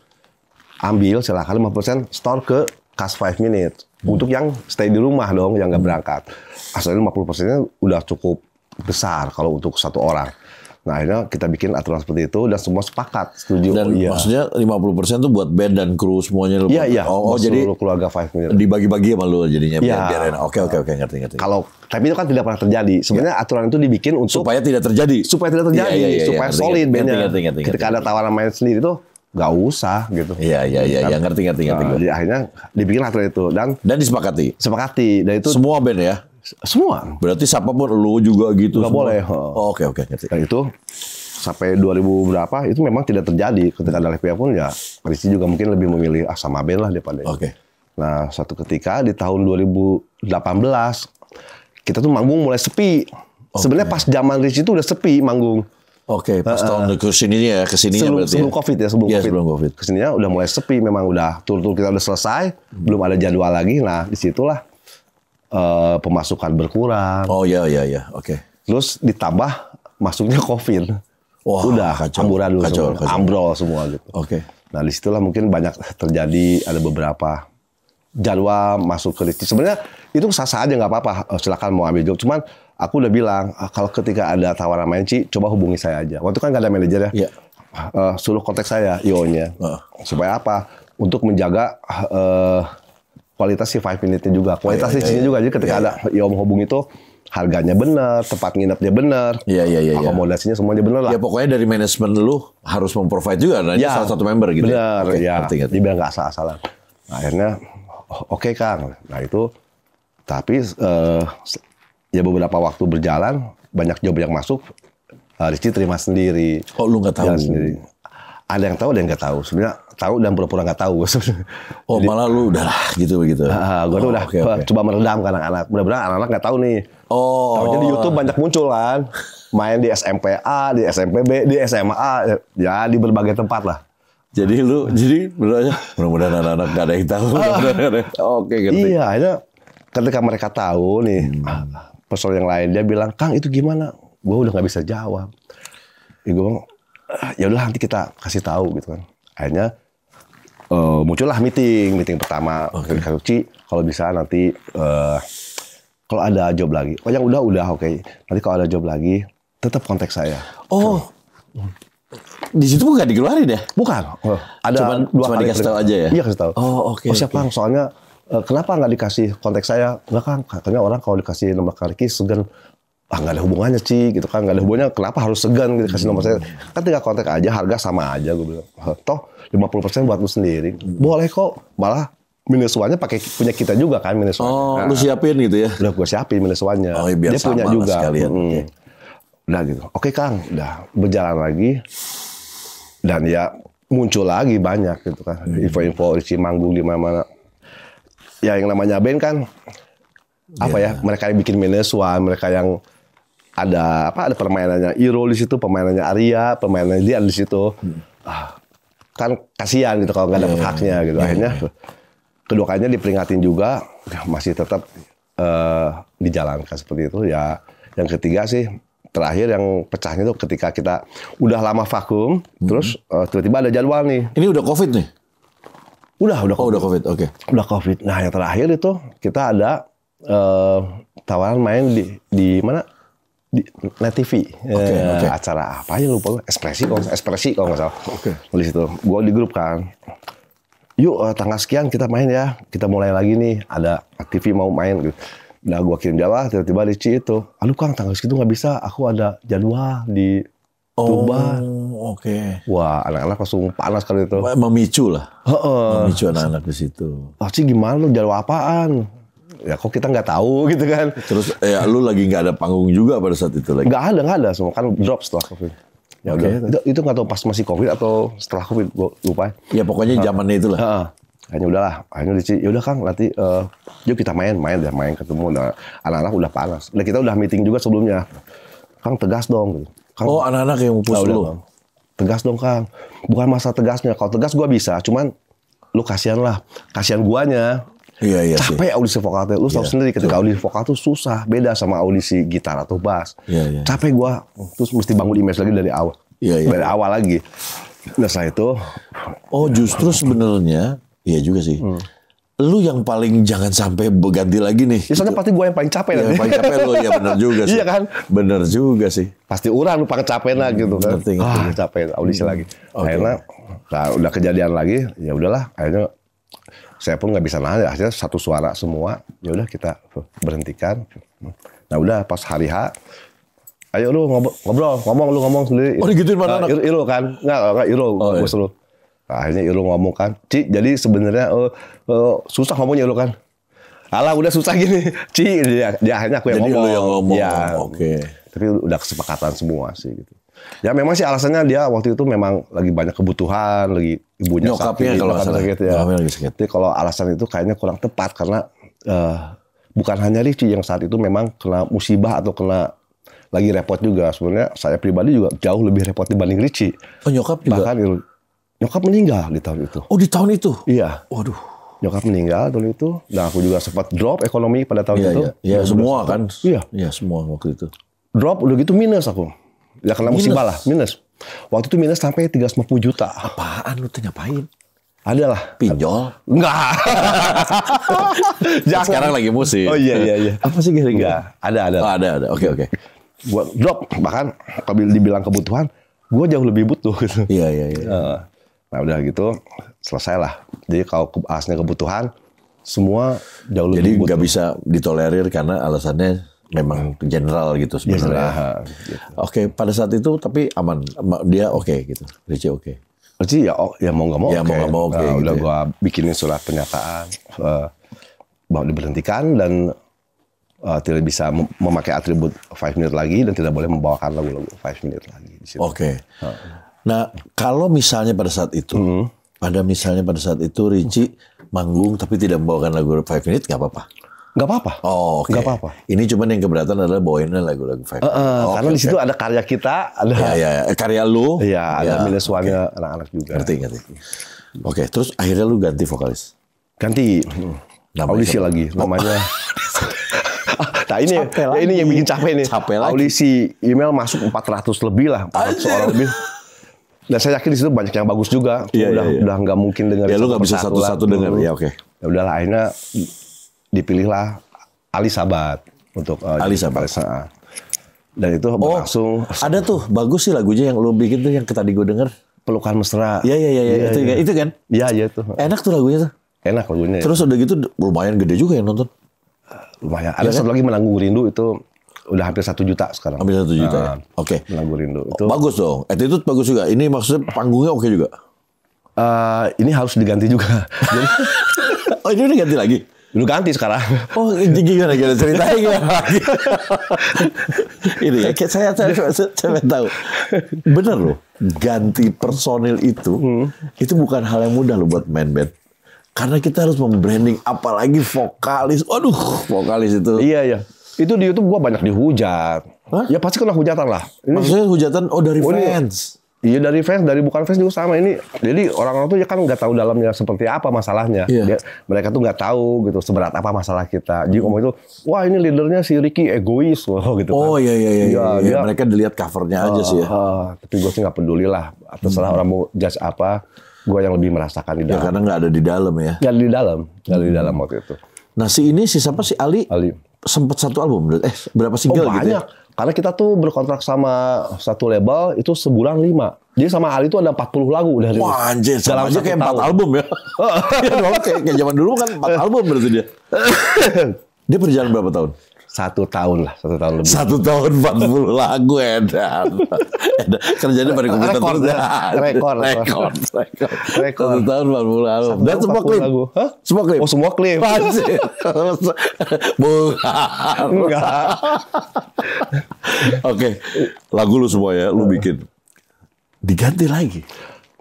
ambil, silakan 50% store ke kas 5 minutes. Untuk yang stay di rumah dong, yang nggak berangkat. Asalnya 50%-nya udah cukup besar kalau untuk satu orang. Nah akhirnya kita bikin aturan seperti itu dan semua sepakat setuju. Dan maksudnya 50% tuh buat band dan kru semuanya lu. Iya. Oh jadi keluarga 5 Minute. Dibagi-bagi sama lu jadinya Iya. biar enak. Oke ngerti. Tapi itu kan tidak pernah terjadi. Sebenarnya aturan itu dibikin untuk supaya tidak terjadi. Iya, supaya solid bandnya. Ngerti. Ketika ada tawaran main sendiri tuh nggak usah gitu. Iya, ngerti. Jadi akhirnya dibikin aturan itu dan disepakati. Dan itu Semua band ya. Semua. Berarti siapapun lu juga gitu. Nggak boleh. Oh, oke ngerti. Dan itu sampai 2000 berapa itu memang tidak terjadi. Ketika ada live pun ya Rizky juga mungkin lebih memilih sama band lah daripada. Oke. Nah suatu ketika di tahun 2018 kita tuh manggung mulai sepi. Sebenarnya pas zaman Rizky itu udah sepi manggung. Oke, pas tahun kesininya berarti sebelum COVID ya, sebelum COVID. Kesininya udah mulai sepi, memang udah tur-tur kita udah selesai, belum ada jadwal lagi. Nah disitulah pemasukan berkurang. Oh iya, oke. Terus ditambah masuknya COVID. Wah, udah amburadul kacau. Ambrol semua gitu. Oke. Nah disitulah mungkin banyak terjadi, ada beberapa jadwal masuk ke list. Sebenarnya itu sah-sah aja nggak apa-apa, silakan mau ambil job. Cuman aku udah bilang kalau ketika ada tawaran main coba hubungi saya aja. Waktu kan nggak ada manajer ya. Iya. Suruh kontak saya IO-nya. Supaya apa? Untuk menjaga kualitas si 5 Minute-nya juga. Kualitas listnya juga. Jadi ketika ada IO menghubungi itu harganya benar, tempat nginepnya benar, akomodasinya semuanya benar lah. Ya pokoknya dari manajemen lu harus memprovide juga. Nah, ini salah satu member gitu. Benar, Ngerti. Dia bilang nggak asal-asalan. Nah, akhirnya oke Kang. Nah itu, tapi ya beberapa waktu berjalan, banyak job yang masuk, Rizky terima sendiri. Oh lu nggak tahu? Sendiri. Ada yang tahu, ada yang nggak tahu. Sebenarnya tahu dan pura-pura nggak tahu. Oh malah lu udah gitu. Gue tuh udah coba meredam ke anak-anak. Mudah-mudahan anak-anak nggak tahu nih. Tahunya di YouTube banyak muncul kan. Main di SMPA, di SMPB, di SMA, ya di berbagai tempat lah. Jadi mudah-mudahan anak-anak nggak ada yang tahu. Oke, ngerti. Iya, akhirnya ketika mereka tahu nih, personel yang lain dia bilang, Kang itu gimana? Gue udah nggak bisa jawab. Ya gue bilang, ya udah nanti kita kasih tahu gitu kan. Akhirnya muncullah meeting pertama. Ci, kalau bisa nanti kalau ada job lagi. Oh yang udah oke. Nanti kalau ada job lagi, tetap kontak saya. Oh, di situ bukan dikeluarin ya? Bukan. Ada cuma dikasih tahu aja ya? Iya kasih tahu. Oh oke. Siap Kang, soalnya kenapa nggak dikasih kontak saya? Enggak Kang, katanya orang kalau dikasih nomor Rizky segan. Nggak ada hubungannya Ci, gitu kan. Nggak ada hubungannya, kenapa harus segan gitu, kasih nomor saya. Kan tinggal kontak aja, harga sama aja. Gue bilang, toh 50% buat lu sendiri. Boleh kok, malah minus one-nya pakai punya kita juga kan minus one. Oh, lu siapin gitu ya? Udah gue siapin minus one-nya. Oh, ya biar dia punya juga. Sekalian. Okay. Udah gitu. Oke Kang, udah berjalan lagi. Dan ya muncul lagi banyak gitu kan. Info-info isi manggung di mana-mana. Ya yang namanya band kan, mereka yang bikin minus one, mereka yang ada permainannya Iro di situ, permainannya Arya, permainannya dia di situ. Kan kasihan gitu kalau nggak dapet haknya gitu. Akhirnya kedua kalinya diperingatin juga, masih tetap dijalankan seperti itu. Ya, yang ketiga sih terakhir yang pecahnya itu ketika kita udah lama vakum, terus tiba-tiba ada jadwal nih. Ini udah COVID nih? Udah COVID. Oh, udah COVID, oke. Udah COVID. Nah, yang terakhir itu kita ada tawaran main di mana? Di Net TV. Acara apa ya lupa gue. Ekspresi kalau nggak salah. Oke. Di situ, gue di grup kan. Yuk tanggal sekian kita main ya. Kita mulai lagi nih. Ada TV mau main gitu. Udah gue kirim jawab, tiba-tiba Rizky itu. Aduh Kang, tanggal segitu nggak bisa. Aku ada jadwal di Tuban. Oke. Wah, anak-anak langsung panas kali itu. Memicu lah. Memicu anak-anak di situ. Ci gimana lu jadwal apaan? Ya kok kita nggak tahu gitu kan. Terus ya lu lagi nggak ada panggung juga pada saat itu lagi? Nggak ada. Semua kan drop setelah COVID. Ya udah. Itu nggak tahu pas masih COVID atau setelah COVID, gue lupa. Ya pokoknya zamannya itulah. Akhirnya udahlah. Akhirnya ya udah Kang, nanti yuk kita main ketemu. Nah, anak-anak udah panas. Nah, kita udah meeting juga sebelumnya. Kang tegas dong. Kang, anak-anak yang push lu. Tegas dong Kang. Bukan masalah tegasnya. Kalau tegas gue bisa. Cuman lu kasihan guanya. Iya capek audisi vokal. Lu tahu sendiri ketika audisi vokal tuh susah. Beda sama audisi gitar atau bass. Iya. Capek gua. Terus mesti bangun image lagi dari awal. Iya. Dari awal lagi. Nah setelah itu. Oh justru sebenarnya. Iya juga sih. lu yang paling jangan sampai ganti lagi nih. Ya, soalnya pasti gue yang paling capek Yang nanti. paling capek lu, ya benar juga sih. Iya kan? Benar juga sih. Pasti orang lupa capek lah gitu kan. Ngerti. Capek audisi lagi. Okay. Akhirnya udah kejadian lagi, ya udahlah. Akhirnya saya pun nggak bisa nahan. Akhirnya satu suara semua. Ya udah kita berhentikan. Nah udah pas hari H, ayo lu ngobrol, ngomong sendiri. Oh digituin mana anak? Iro kan? Nggak Iro, bos lu. Nah, akhirnya Iro ngomong kan, Ci, jadi sebenarnya susah ngomongnya lu kan. Alah udah susah gini, Ci, dia akhirnya aku yang jadi ngomong. Jadi lu yang ngomong, ya, oke. Tapi udah kesepakatan semua sih gitu. Ya memang sih alasannya dia waktu itu memang lagi banyak kebutuhan, lagi ibunya nyokapnya sakit, kalau sakit ya. Lagi sakit. Tapi kalau alasan itu kayaknya kurang tepat karena bukan hanya Richie yang saat itu memang kena musibah atau kena lagi repot juga. Sebenarnya saya pribadi juga jauh lebih repot dibanding Richie. Oh nyokap juga? Bahkan nyokap meninggal di tahun itu. Oh di tahun itu? Iya. Waduh. Nyokap meninggal tahun itu. Dan aku juga sempat drop ekonomi pada tahun itu. Iya semua kan? Iya. Iya semua waktu itu. Drop udah gitu minus aku. Ya kena musibah lah, minus. Waktu itu minus sampai 350 juta. Apaan lu tuh ngapain? Ada lah. Pinjol? Enggak. Sekarang lagi musim. Oh iya. Apa sih kira-kira? Ada. Oh, ada. Oke. Gua drop, bahkan kalau dibilang kebutuhan, gua jauh lebih butuh gitu. Iya. Nah udah gitu, selesai lah. Jadi kalau asasnya kebutuhan, semua jauh lebih butuh. Jadi nggak bisa ditolerir karena alasannya memang general gitu sebenarnya. Gitu. Oke, pada saat itu tapi aman. Dia oke gitu. Richie oke. Richie ya mau nggak mau. Ya mau nggak mau oke. Nah, gitu udah ya. gua bikinin surat pernyataan bahwa diberhentikan dan tidak bisa memakai atribut 5 minute lagi dan tidak boleh membawakan lagu-lagu 5 minute lagi di situ. Oke. Nah, kalau misalnya pada saat itu, pada saat itu Richie manggung tapi tidak membawakan lagu 5 minute, nggak apa-apa. Nggak apa-apa. Oh, oke. Nggak apa-apa. Ini cuman yang keberatan adalah bawainnya lagu-lagu 5 minute. Karena di situ ada karya kita, ada karya lu. Iya, ada minus one-nya anak-anak juga. Ngerti. Oke, terus akhirnya lu ganti vokalis. Ganti. Audisi siapa? lagi namanya. Nah ini yang bikin capek nih. Capek lagi. Audisi email masuk 400 lebih lah, 400 orang lebih. Dan saya yakin di situ banyak yang bagus juga. Udah nggak mungkin dengar. Ya lu nggak bisa satu-satu dengar. Ya oke. Ya udahlah akhirnya dipilihlah Ali Sabat untuk Ali Sabat. Dan itu langsung ada tuh bagus sih lagunya yang lu bikin tuh yang tadi gue denger. Pelukan Mesra. Iya. Itu kan? Iya itu. Enak tuh lagunya tuh. Enak lagunya. Terus udah gitu lumayan gede juga yang nonton. Lumayan. Ada satu lagi Menanggung Rindu itu udah hampir 1 juta sekarang. Hampir 1 juta ya? Oke. Menanggung Rindu. Itu bagus dong. Attitude bagus juga. Ini maksudnya panggungnya oke juga. Ini harus diganti juga. Oh ini udah ganti lagi? Udah ganti sekarang. Oh gimana ceritanya gimana lagi? Ini ya saya tahu. Bener loh. Ganti personil itu bukan hal yang mudah loh buat main band. Karena kita harus membranding, apalagi vokalis. Waduh, vokalis itu. Iya. Itu di YouTube gua banyak dihujat. Hah? Ya pasti kena hujatan lah. Maksudnya hujatan dari fans. Iya dari fans, dari bukan fans juga sama ini. Jadi orang-orang tuh ya kan nggak tahu dalamnya seperti apa masalahnya. Iya. Mereka tuh nggak tahu gitu seberat apa masalah kita. Jadi ngomong itu, wah ini leadernya si Ricky egois loh gitu kan. Oh iya. Dia, Mereka dilihat covernya aja sih ya. Tapi gue sih nggak peduli lah. Terserah orang mau judge apa. Gue yang lebih merasakan di dalam. Ya karena nggak ada di dalam ya. Nggak ada di dalam waktu itu. Nah si siapa sih Ali? Sempat 1 album, berapa single banyak. gitu ya? Karena kita tuh berkontrak sama satu label itu sebulan 5. Jadi sama Ali itu ada 40 lagu udah rilis. Wah anjir, sama aja kayak 4 tahun. album ya. Iya dong, kayak zaman dulu kan 4 album berarti dia. Dia berjalan berapa tahun? 1 tahun lah, 1 tahun lebih. 1 tahun 40 lagu edan. Kerjanya pada komputer terus. Rekor. 1 tahun 40 album. Dan semua klip. Hah? Semua klip. Oh semua klip. Anjir. Bukan. Enggak. Oke, lagu lu semua ya, lu bikin. Diganti lagi.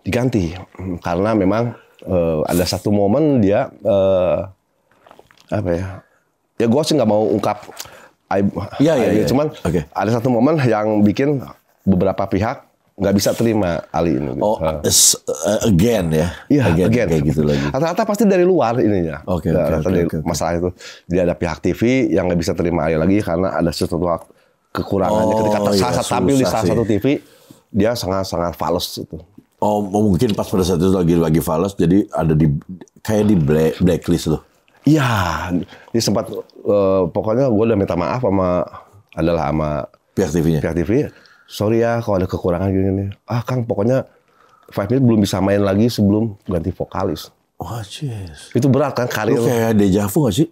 Diganti. Karena memang ada satu momen dia apa ya? Ya gue sih nggak mau ungkap Iya. cuman ada satu momen yang bikin beberapa pihak nggak bisa terima Ali ini. Oh, again ya? Iya, again. Kayak gitu lagi. Rata-rata pasti dari luar ininya. Oke. Masalah itu. Dia ada pihak TV yang nggak bisa terima Ali lagi karena ada sesuatu kekurangannya ketika tampil di salah satu TV, dia sangat fals itu. Oh, mungkin pas pada saat itu lagi fals, jadi ada kayak di blacklist loh. Iya, dia sempat pokoknya gue udah minta maaf sama pihak TV-nya. Pihak TV. Sorry ya kalau ada kekurangan gini. Kang, pokoknya 5 Minute belum bisa main lagi sebelum ganti vokalis. Oh, jeez. Itu berat kan karir. Lu kayak Deja Vu gak sih?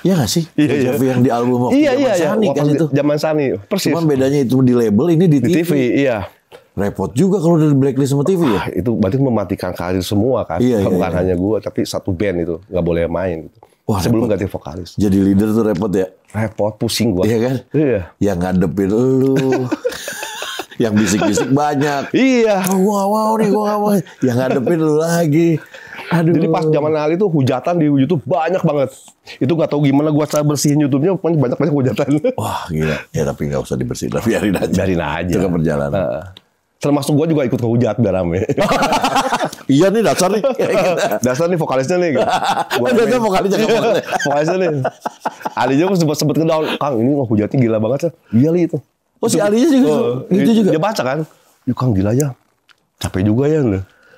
Iya gak sih? Deja Vu yang di album waktu zaman Sani kan itu. Zaman Sani, persis. Cuman bedanya itu di label, ini di TV. Iya. Repot juga kalau udah di blacklist sama TV ya. Itu berarti mematikan karir semua kan. Bukan hanya gue, tapi satu band itu nggak boleh main. Gitu. Wah, sebelum repot. Ganti vokalis. Jadi leader tuh repot ya. Repot, pusing gue. Iya kan? Iya. Yang ngadepin lu. Yang bisik-bisik banyak. Iya. Gue gak mau nih, gue gak mau. Yang ngadepin lu lagi. Aduh. Jadi pas zaman Ali tuh hujatan di YouTube banyak banget. Itu nggak tahu gimana gue cara bersihin YouTube-nya, pokoknya banyak hujatan. Wah gila. Ya tapi nggak usah dibersihin, biarin aja. Biarin aja. Itu kan perjalanan. Termasuk gue juga ikut kehujat biar rame. Iya nih dasar nih. Dasar nih vokalisnya nih. Dasar vokalisnya. Vokalisnya nih. Alinya gue sempet ngedown. Kang ini hujatnya gila banget sih. Iya li itu. Oh si Alinya juga. Itu juga. Dia baca kan. Yuk Kang gila ya. Capek juga ya.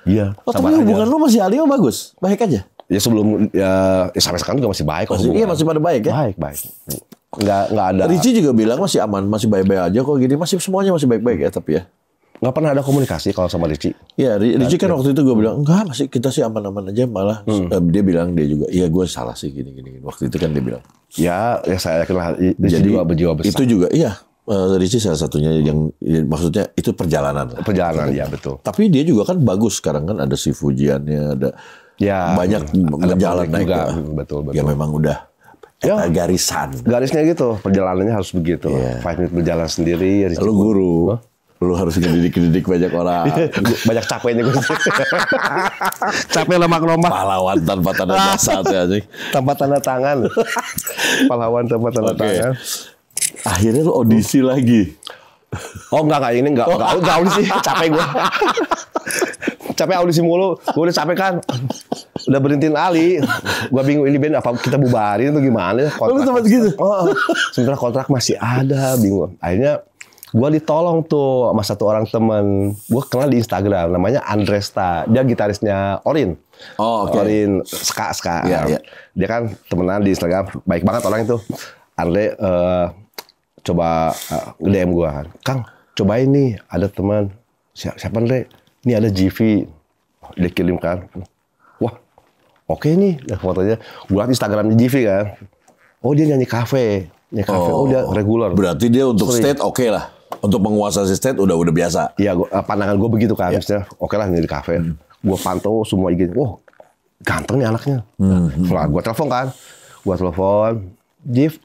Iya. Oh tapi hubungan lu masih Ali bagus. Baik aja. Ya sebelum ya sampai sekarang juga masih baik. Iya masih pada baik ya. Baik. Nggak ada. Richie juga bilang masih aman, masih baik-baik aja kok gini. Masih semuanya masih baik-baik ya tapi ya. Nggak pernah ada komunikasi kalau sama Richie. Iya, Richie kan waktu itu gue bilang, enggak masih kita sih aman-aman aja. Malah dia bilang dia juga, iya gue salah sih gini-gini. Waktu itu kan dia bilang. Ya saya yakin Richie juga berjiwa besar. Itu juga, iya. Richie salah satunya yang maksudnya itu perjalanan. Perjalanan, ya betul. Tapi dia juga kan bagus sekarang kan ada si Fujiannya, ada ya, banyak jalan naik juga. Betul. Ya memang udah garisan. Garisnya gitu, perjalanannya harus begitu. 5 Minute berjalan sendiri. Lu guru. Lu harus ngedidik banyak orang. Banyak capeknya gue. Capek lemak-lemak. Pahlawan tanpa tanda jasa tuh anjing. Tanpa tanda tangan. Pahlawan tanpa tanda tangan. Akhirnya lu audisi lagi. Oh enggak ini enggak audisi. Capek gue. Capek audisi mulu. Gue udah capek kan. Udah berhentiin Ali. Gue bingung ini band apa kita bubarin atau gimana. Lu sempat gitu? Sementara kontrak masih ada. Bingung. Akhirnya gue ditolong tuh sama satu orang temen. Gue kenal di Instagram. Namanya Andresta. Dia gitarisnya Orin. Oh, oke. Orin Ska. Iya. Dia kan temenan di Instagram. Baik banget orang itu. Andre coba nge-DM gue kan. Kang, cobain nih. Ada teman. Siapa Andre? Ini ada GV. Dia kirim kan. Wah, oke nih. Fotonya. Gue liat Instagramnya GV kan. Oh dia nyanyi kafe. Oh dia regular. Berarti dia untuk state oke lah. Untuk menguasai state udah biasa. Iya, pandangan gue begitu kan. Misalnya, oke lah ini di kafe. Gue pantau semua IG. Wah, ganteng nih anaknya. Nah, gue telepon kan. Gue telepon, Jif,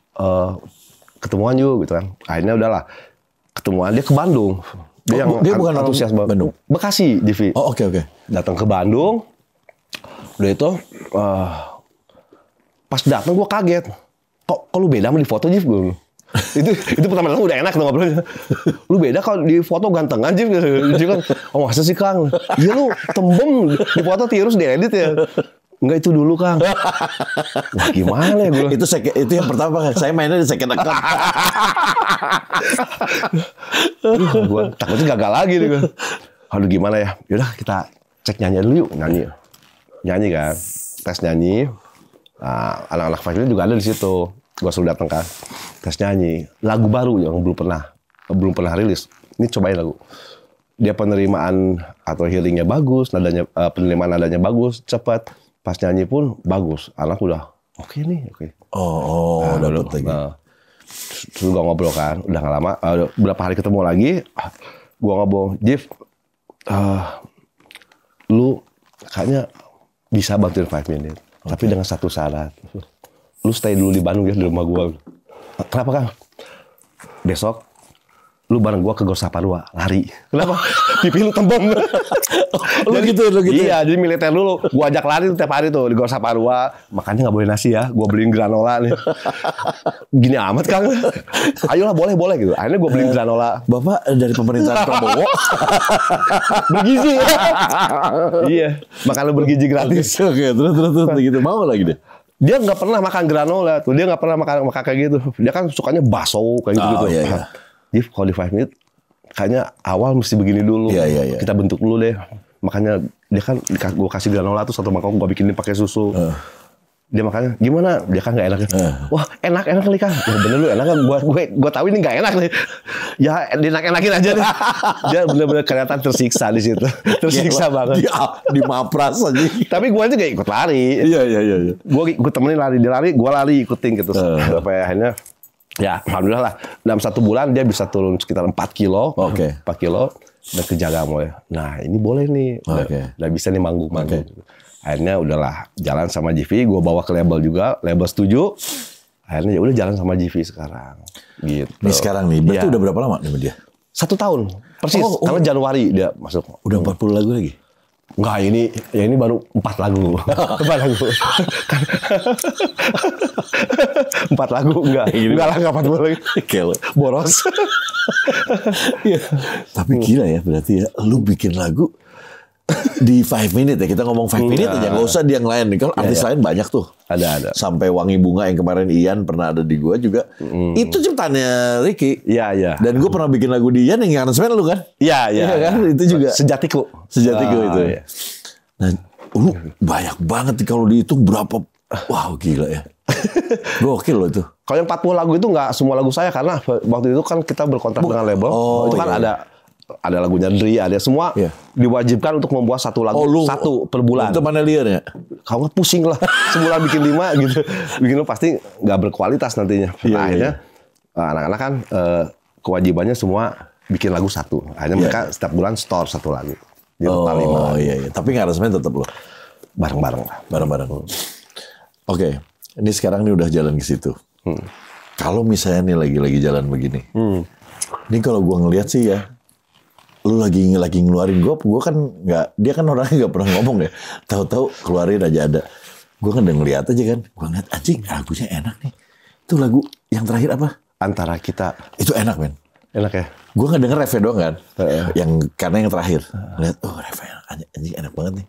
ketemuan yuk gitu kan. Akhirnya udahlah. Ketemuan dia ke Bandung. Dia bukan antusias Bandung. Bekasi, Jivi. Oh oke. Datang ke Bandung. Udah itu, pas datang gue kaget. Kok lu beda sama di foto, Jif? itu pertama kali udah enak tuh ngobrolnya. Lu beda kalau di foto ganteng aja dia kan. Oh masa sih Kang? Iya lu tembem di foto tirus diedit ya. Enggak itu dulu Kang. Wah gimana ya gue? Itu yang pertama saya mainnya di second account. Gue takutnya gagal lagi nih gue. Aduh gimana ya? Yaudah kita cek nyanyi dulu yuk. Nyanyi kan. Tes nyanyi. Nah, anak-anak 5 Minute juga ada di situ. Gue selalu datang kan. Tes nyanyi. Lagu baru yang belum pernah rilis. Ini cobain lagu. Dia penerimaan atau hearingnya bagus, penerimaan nadanya bagus, cepat. Pas nyanyi pun bagus. Anak udah oke nih. Udah dapet lagi. Terus gue ngobrol kan. Udah gak lama. Berapa hari ketemu lagi. Gue ngobrol. Jif, lu kayaknya bisa bantuin 5 Minute. Tapi dengan satu syarat. Lu stay dulu di Bandung ya, di rumah gue. Kenapa Kang? Besok lu bareng gua ke Gor Saparua, lari. Kenapa? Pipi lu tembem. Lu gitu. Iya, jadi militer dulu. Gua ajak lari tiap hari tuh di Gor Saparua. Makannya nggak boleh nasi ya. Gua beliin granola nih. Gini amat Kang. Ayolah boleh gitu. Akhirnya gua beliin granola. Bapak dari pemerintahan Prabowo. Bergizi. Iya. Makan lu bergizi gratis. Oke, terus gitu. Mau lagi deh. Dia nggak pernah makan granola tuh. Dia nggak pernah makan kayak gitu. Dia kan sukanya bakso kayak gitu. Iya. Jif, kalau di 5 Minute, kayaknya awal mesti begini dulu. Iya. Kita bentuk dulu deh. Makanya dia kan gue kasih granola tuh satu mangkok gue bikinin pakai susu. Dia makannya gimana? Dia kan nggak enak. Wah enak kali kan? Ya bener lu enak kan? Gue tahu ini nggak enak nih. Ya enak-enakin aja deh. Dia bener-bener kelihatan tersiksa di situ. Tersiksa banget. Di mapras aja. Tapi gue aja gak ikut lari. Iya. Gue temenin lari, dia lari, gue lari ikutin gitu. Sampai akhirnya ya alhamdulillah lah. Dalam 1 bulan dia bisa turun sekitar 4 kilo. 4 kilo. Udah kejaga mulai. Nah ini boleh nih. Udah bisa nih manggung-manggung. Akhirnya udahlah jalan sama GV, gue bawa ke label juga, label setuju. Akhirnya ya udah jalan sama GV sekarang. Gitu. Ini sekarang nih, berarti udah berapa lama nih dia? 1 tahun, persis. Karena Januari dia masuk. Udah 40 lagu lagi? Enggak, ini baru 4 lagu. 4 lagu. 4 lagu enggak. Enggak lah, 40 lagi. Boros. Tapi gila ya berarti ya, lu bikin lagu di 5 minute ya, kita ngomong 5 minute aja, nggak usah di yang lain. Kalau artis lain banyak tuh. Ada. Sampai Wangi Bunga yang kemarin Ian pernah ada di gua juga. Itu ciptaannya Ricky. Iya. Dan gua pernah bikin lagu di Ian yang aransemen lu kan? Iya. Kan? Itu juga. Sejatiku itu. Iya. Nah, lu banyak banget nih kalau dihitung berapa. Wow, gila ya. Gokil loh itu. Kalau yang 40 lagu itu nggak semua lagu saya, karena waktu itu kan kita berkontrak dengan label. Itu kan ada lagunya Dri, ada semua diwajibkan untuk membuat 1 lagu, 1 per bulan. Itu mana liar ya? Kau nggak pusing lah, sebulan bikin 5 gitu. Bikin lo pasti nggak berkualitas nantinya. Akhirnya anak-anak kan kewajibannya semua bikin lagu 1. Akhirnya mereka setiap bulan store 1 lagu. Di total 5. Iya. Tapi nggak resmen tetap lo? Bareng-bareng. Oke, ini sekarang nih udah jalan ke situ. Kalau misalnya nih lagi jalan begini. Ini kalau gua ngelihat sih ya, lu lagi ngeluarin gue kan nggak, dia kan orangnya nggak pernah ngomong ya, tahu-tahu keluarin aja ada. Gue kan udah ngeliat aja kan, gue ngeliat anjing lagunya enak nih. Itu lagu yang terakhir apa? Antara Kita. Itu enak men. Enak ya. Gue nggak denger refnya doang kan, karena yang terakhir ngeliat refnya anjing enak banget nih.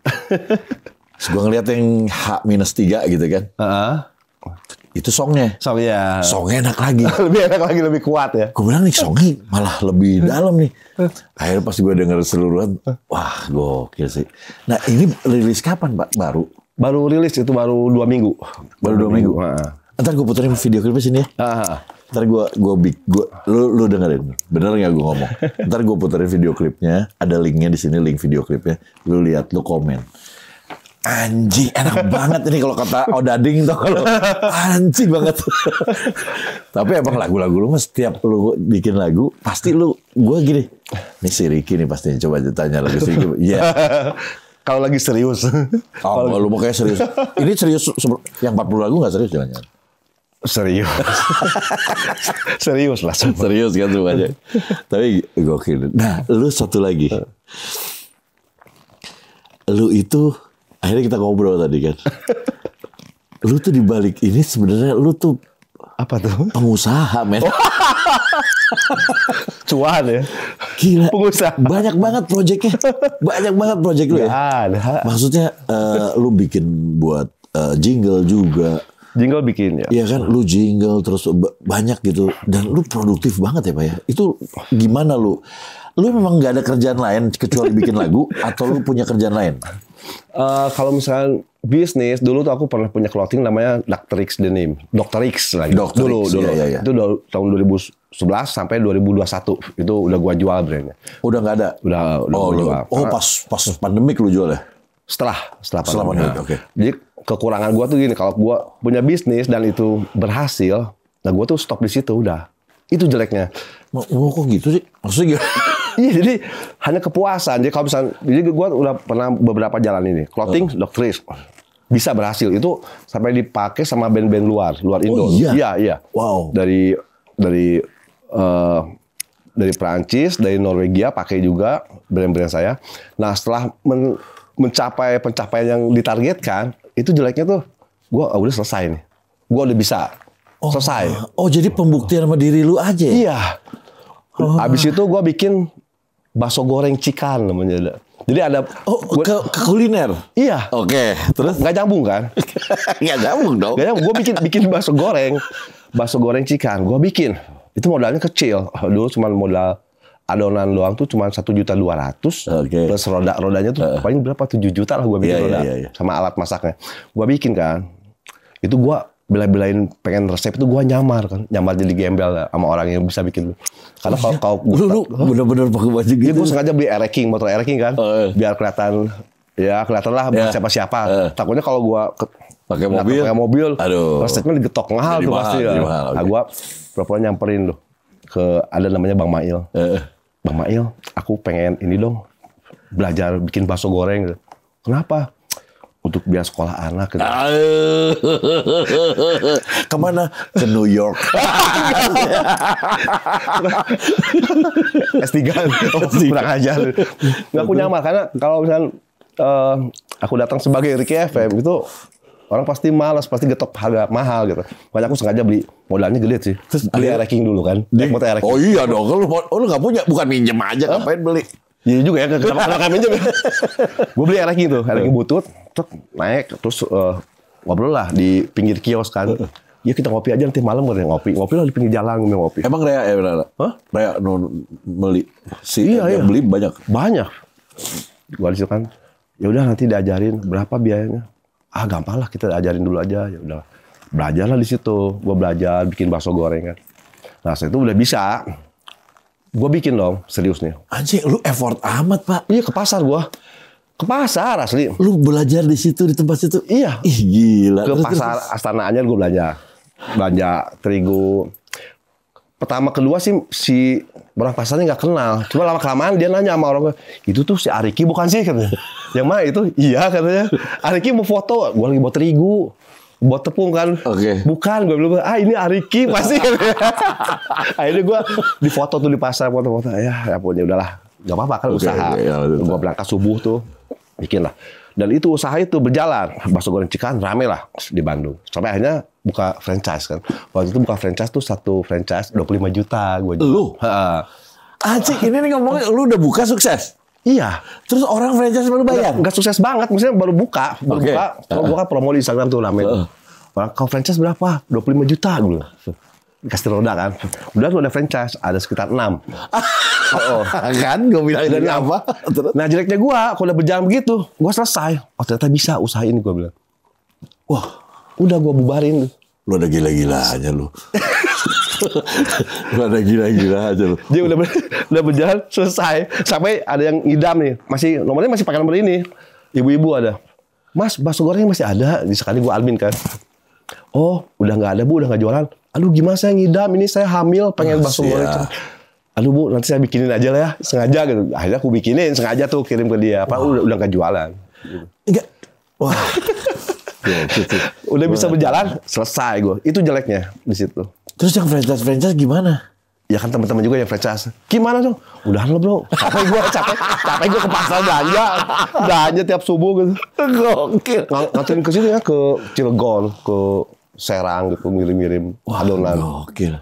Terus gue ngeliat yang H-3 gitu kan. Itu songnya enak lagi. Lebih enak lagi, lebih kuat ya. Gue bilang nih songnya malah lebih dalam nih. Akhirnya pas gue denger seluruhan, wah gokil sih. Nah ini rilis kapan Pak? Baru rilis itu baru 2 minggu. Baru 2 minggu. Ntar gue puterin video klipnya sini ya. Ntar lu dengerin. Bener nggak gue ngomong? Ntar gue puterin video klipnya. Ada linknya di sini, link video klipnya. Lu lihat, lu komen. Anjing enak banget ini kalau kata Odading tuh, kalau anjing banget. Tapi emang lagu-lagu lu mah setiap lu bikin lagu pasti gue gini. Ini si Ricky nih pastinya, coba tanya lagi si Ricky. Iya. Kalau lagi serius. Lu mau kayak serius. Ini serius yang 40 lagu nggak serius jangan-jangan. Serius. Serius lah. Serius kan tuh aja. Tapi gokil. Nah, lu satu lagi. Lu itu akhirnya kita ngobrol tadi kan. Lu tuh dibalik ini sebenarnya lu tuh apa tuh? Pengusaha, men. Cuan ya. Gila. Pengusaha. Banyak banget proyeknya. Banyak banget proyek lu ya. Ada. Maksudnya lu bikin buat jingle juga. Jingle bikin ya. Iya kan, lu jingle terus banyak gitu. Dan lu produktif banget ya Pak ya. Itu gimana lu? Lu memang nggak ada kerjaan lain kecuali bikin lagu atau lu punya kerjaan lain? Kalau misalnya bisnis, dulu tuh aku pernah punya clothing namanya Dr. X Denim. Dr. X lagi. Dulu. Iya. Itu tahun 2011 sampai 2021. Itu udah gua jual brandnya. Udah nggak ada? Udah gua jual. Pas pandemik lu jual ya? Setelah pandemik. Oke. Jadi kekurangan gua tuh gini, kalau gua punya bisnis dan itu berhasil, nah gua tuh stop di situ udah. Itu jeleknya. Kok gitu sih? Maksudnya gimana? Iya, jadi hanya kepuasan. Jadi kalau misalnya, jadi gue udah pernah beberapa jalan ini, clothing, Dr. X, bisa berhasil. Itu sampai dipakai sama band-band luar Indo. Iya. Wow. Dari Prancis, dari Norwegia pakai juga brand-brand saya. Nah, setelah mencapai pencapaian yang ditargetkan, itu jeleknya tuh, gue udah selesai nih. Gue udah bisa selesai. Oh, jadi pembuktian sama diri lu aja? Iya. Habis itu gue bikin bakso goreng cikan namanya. Jadi ada ke kuliner. Iya. Oke. Terus nggak nyambung kan? Nggak nyambung dong. Nggak nyambung. Gue bikin bakso goreng cikan. Gue bikin. Itu modalnya kecil. Dulu cuma modal adonan doang tuh cuma 1.200.000. Oke. Plus rodanya tuh paling berapa 7 juta lah gue bikin roda. Iya. Sama alat masaknya. Gue bikin kan. Itu gue bela-belain pengen resep itu gue nyamar jadi gembel sama orang yang bisa bikin. Karena kalau lu bener-bener pakai baju gitu. Gue sengaja beli air-raking, motor air-raking kan, biar kelihatan lah bukan siapa-siapa. Takutnya kalau gue pakai mobil, aduh, resepnya digetok mahal tuh pasti. Nah, gue pura-pura nyamperin loh ke ada namanya Bang Mail. Bang Mail, aku pengen ini dong belajar bikin bakso goreng. Kenapa? Untuk biar sekolah anak. Gitu. Kemana? Ke New York. S3 kurang ajar. Nggak aku nyamar karena kalau misalnya aku datang sebagai Ricky FM itu orang pasti malas, pasti getok harga mahal gitu. Makanya aku sengaja beli modalnya gede sih. Terus beli air-raking dulu kan. Oh iya dong, lu nggak punya, bukan minjem aja, ngapain beli? Iya juga ya, kenapa minjem ya? Gue beli air-raking tuh, air-raking butut, naik, terus ngobrol lah di pinggir kios kan. Ya kita ngopi aja nanti malam udah ngopi lah di pinggir jalan ngopi. Emang Rea ya benar? Rea beli iya. Beli banyak. Gua disitu kan, ya udah nanti diajarin berapa biayanya. Gampang lah kita ajarin dulu aja. Ya udah belajar lah di situ. Gua belajar bikin bakso goreng kan. Nah setelah itu udah bisa. Gue bikin dong, serius nih. Anjing, lu effort amat, Pak. Iya, ke pasar gue. Ke pasar, asli. Lu belajar di situ, di tempat situ? Iya. Ih, gila. Ke pasar Astana Anyar gue belanja. Belanja terigu. Pertama, kedua sih, si orang pasarnya nggak kenal. Cuma lama-kelamaan dia nanya sama orang, itu tuh si Ariki bukan sih? Katanya. Yang mana itu? Iya, katanya. Ariki mau foto. Gue lagi bawa terigu. Buat tepung kan, bukan, gue bilang, ini Ariki pasti. Akhirnya gue di foto tuh di pasar, foto-foto, ya punya udahlah, nggak apa-apa kan usaha. Gue berangkat subuh tuh, bikin lah. Dan itu usaha itu berjalan, bakso goreng Cikan rame lah di Bandung. Sampai akhirnya buka franchise kan. Waktu itu buka franchise tuh satu franchise 25 juta. Lu? Anjing, ini nih ngomongin, lu udah buka sukses? Iya. Terus orang franchise baru bayar? Enggak sukses banget. Misalnya baru buka. Kalau gue kan promo di Instagram tuh rame. Orang kau franchise berapa? 25 juta dulu. Kasih roda kan. Udah tuh ada franchise. Ada sekitar 6. Kan gue bilang ini apa? Nah jeleknya gue. Kalau udah berjalan begitu. Gue selesai. Ternyata bisa usaha ini gue bilang. Wah. Udah gue bubarin. Lu udah gila-gilanya lu. Lu ada gila-gila aja lu. Dia udah berjalan selesai. Sampai ada yang ngidam nih. Nomornya masih pakai nomor ini. Ibu-ibu ada. Mas, bakso goreng masih ada. Sekali gue admin kan. Oh, udah nggak ada Bu, udah nggak jualan. Aduh, gimana saya ngidam? Ini saya hamil, pengen bakso goreng. Aduh Bu, nanti saya bikinin aja lah ya. Sengaja gitu. Akhirnya aku bikinin, sengaja tuh kirim ke dia. Apa udah nggak jualan. Enggak. Wah. Udah bisa berjalan, selesai gue. Itu jeleknya di situ. Terus yang franchise gimana? Ya kan teman-teman juga yang franchise. Gimana dong? Udahan lo bro. Capek gue ke pasar belanja tiap subuh gitu. Gokil. Nganterin ke sini ya, ke Cilegon, ke Serang gitu, ngirim-ngirim adonan. Gokil.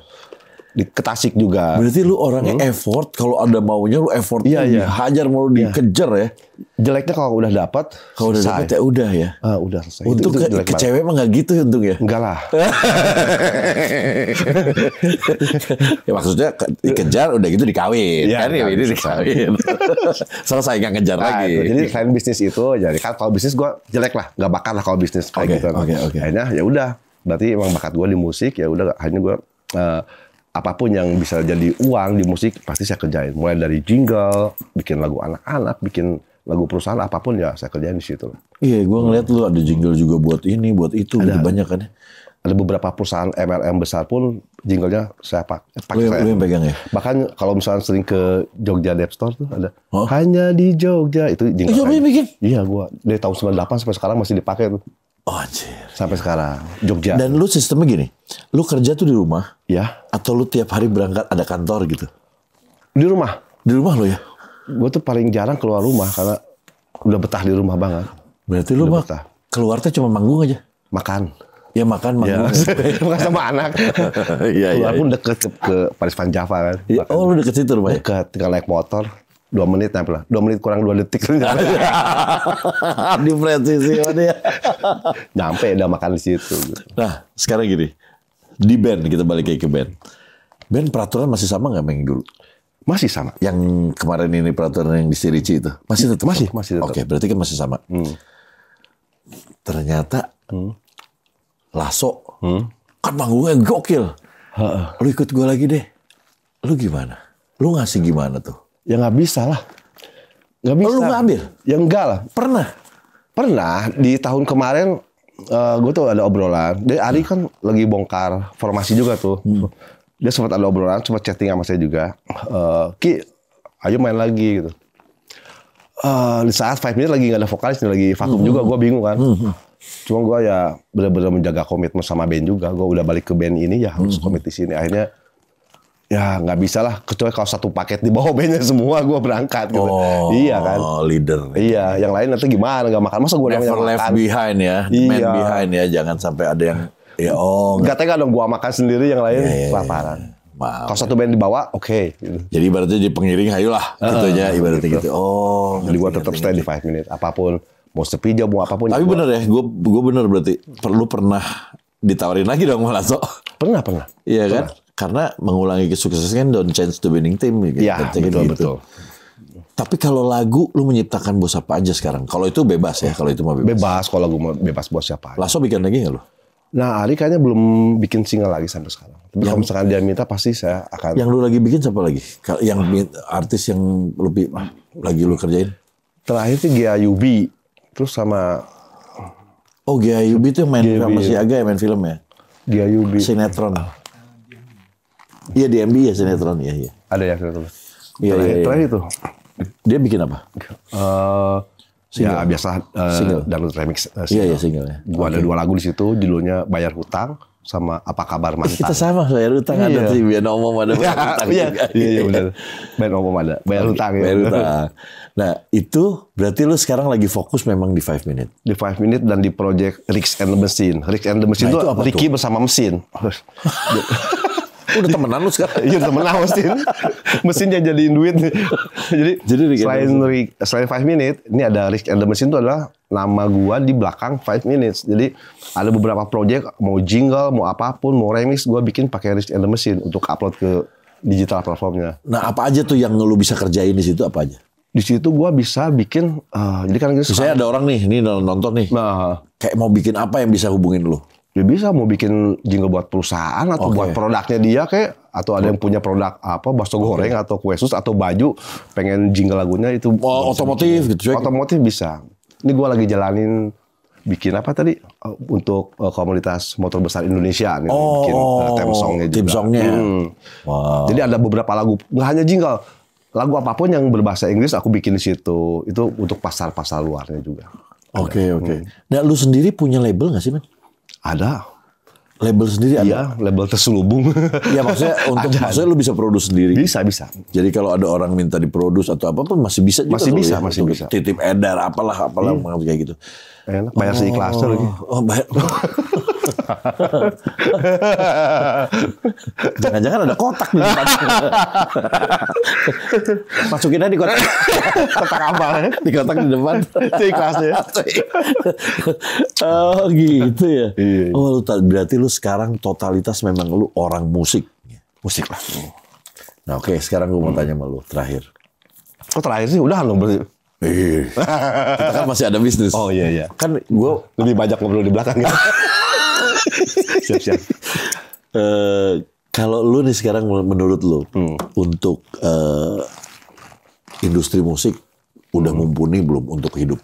Di Tasik juga. Berarti lu orangnya effort, kalau ada maunya lu effort. Iya. Hajar mau dikejar ya. Jeleknya kalau udah dapat, kalau udah dapat ya udah ya. Udah selesai. Untuk ke cewek mah nggak gitu untung ya. Enggak lah. Ya maksudnya dikejar udah gitu dikawin. Ya, kan ini dikawin. Selesai nggak ngejar lagi. Jadi selain bisnis itu, jadi kan kalau bisnis gue jelek lah, nggak bakat lah kalau bisnis kayak gitu. Akhirnya ya udah, berarti emang bakat gue di musik ya udah. Hanya gue apapun yang bisa jadi uang di musik pasti saya kerjain. Mulai dari jingle, bikin lagu anak-anak, bikin lagu perusahaan, apapun ya saya kerjain di situ. Iya, gue ngeliat lu ada jingle juga buat ini, buat itu, ada, banyak kan ya. Ada beberapa perusahaan MLM besar pun jinglenya saya pakai. Lu yang pegang ya? Bahkan kalau misalnya sering ke Jogja Dep Store tuh ada. Hanya di Jogja, itu jingle. Iya, bikin? Iya, gue dari tahun 98 sampai sekarang masih dipakai tuh. Oh, anjir. Sampai sekarang, Jogja. Dan lu sistemnya gini, lu kerja tuh di rumah? Ya. Atau lu tiap hari berangkat ada kantor gitu? Di rumah. Di rumah lu ya? Gue tuh paling jarang keluar rumah karena udah betah di rumah banget. Berarti lu mah keluar tuh cuma manggung aja? Makan. Ya makan, manggung. Makan sama anak. Keluar pun deket ke Paris Van Java kan. Oh, lu deket situ rumahnya? Deket, tinggal naik motor. 2 menit nyampe lah. 2 menit kurang 2 detik. Di presisi dia. Nyampe udah makan di situ. Nah, sekarang gini. Di band, kita balik ke band. Band peraturan masih sama nggak yang dulu? Masih sama. Yang kemarin ini peraturan yang di Sirici itu? Masih tetap? Masih tetap. Oke, berarti kan masih sama. Ternyata Lasso, kan manggungnya gokil. Lu ikut gue lagi deh. Lu gimana? Lu ngasih gimana tuh? Ya nggak bisa lah. Nggak bisa. Lu nggak ambil? Ya enggak lah. Pernah di tahun kemarin gue tuh ada obrolan. Ari kan lagi bongkar formasi juga tuh. Dia sempat ada obrolan, sempat chatting sama saya juga. Ki, ayo main lagi gitu. Di saat 5 Minute lagi nggak ada vokalis, lagi vakum juga, gue bingung kan. Cuma gue ya benar-benar menjaga komitmen sama band juga. Gue udah balik ke band ini ya harus komit di sini. Akhirnya ya nggak bisa lah, kecuali kalau satu paket di bawah bandnya semua gue berangkat gitu. Iya kan. Leader. Iya, yang lain nanti gimana nggak makan? Masa gue never left makan? Behind ya, man behind ya. Jangan sampai ada yang nggak tega dong gue makan sendiri, yang lain kelaparan. Kalau satu band dibawa, oke. Gitu. Jadi ibaratnya jadi pengiring, ayolah gitu aja ibaratnya gitu. Jadi gue tetap stay di 5 Minute. Apapun, mau sepi aja, mau apapun. Tapi bener ya, gue bener berarti. Perlu pernah ditawarin lagi dong sama Lasso. Pernah. Iya kan? Karena mengulangi kesuksesan kan don't change the winning team. Iya, betul. Tapi kalau lagu, lu menciptakan bos apa aja sekarang? Kalau itu bebas ya, kalau itu mah bebas. Bebas, kalau lagu mau bebas bos siapa aja. Lasso bikin lagi nggak lu? Nah, Ari kayaknya belum bikin single lagi sampai sekarang. Tapi kalau misalkan dia minta, pasti saya akan. Yang lu lagi bikin siapa lagi? Yang artis yang lebih lagi lu kerjain? Terakhir sih Gia Yubi, terus sama. Oh, Gia Yubi itu yang main sama si Aga, yang main film ya? Gia Yubi. Sinetron. Iya, di MB ya sinetron, iya. Ada ya sinetron. Iya. Terakhir itu. Dia bikin apa? Ya biasa single dan remix. Iya single ya. Gua ada 2 lagu di situ, judulnya Bayar Hutang sama Apa Kabar Mantan. Kita sama, Bayar Hutang ada sih, biar ngomong ada Bayar Hutang. Iya benar. Bayar ngomong ada Bayar Hutang. Bayar Hutang. Nah itu berarti lu sekarang lagi fokus memang di 5 Minute. Di 5 Minute dan di project Rigs and the Machine. Rigs and the Machine itu Ricky bersama mesin. Udah temenan lu sekarang? Iya temenan mesinnya jadiin duit. Jadi selain 5 Minute, ini ada Risk and the Machine itu adalah nama gua di belakang 5 Minutes. Jadi ada beberapa project, mau jingle, mau apapun, mau remix, gua bikin pakai Risk and the Machine untuk upload ke digital platformnya. Nah apa aja tuh yang lu bisa kerjain di situ, apa aja? Di situ gua bisa bikin, jadi kan misalnya ada orang nih, ini nonton nih, kayak mau bikin apa yang bisa hubungin lu? Dia bisa mau bikin jingle buat perusahaan atau buat produknya dia kayak, atau ada yang punya produk apa bakso goreng atau kue sus atau baju, pengen jingle lagunya itu. Otomotif gitu. Otomotif bisa. Ini gue lagi jalanin bikin apa tadi untuk komunitas motor besar Indonesia nih, bikin theme songnya juga. Theme songnya. Wow. Jadi ada beberapa lagu, nggak hanya jingle, lagu apapun yang berbahasa Inggris aku bikin di situ. Itu untuk pasar-pasar luarnya juga. Oke. Nah lu sendiri punya label nggak sih, Man? Ada. Label sendiri ada? Iya, label terselubung. Iya, maksudnya lu bisa produce sendiri? Bisa. Jadi kalau ada orang minta diproduce atau apapun masih bisa juga? Masih bisa. Titip edar, apalah kayak gitu. Enak, bayar seikhlasnya lagi. Bayar. Jangan-jangan ada kotak di depan. Masukin aja di kotak. Kotak apa? Di kotak di depan. Seikhlasnya. Oh gitu ya. Iya. Oh berarti lu sekarang totalitas memang lu orang musik. Musik lah. Nah oke, sekarang gue mau tanya sama lu terakhir. Oh terakhir sih udah dong berarti. Kita kan masih ada bisnis. Oh iya. Kan gue lebih banyak ngobrol di belakang ya. Siap. Kalau lu nih sekarang menurut lu untuk industri musik udah mumpuni belum untuk hidup?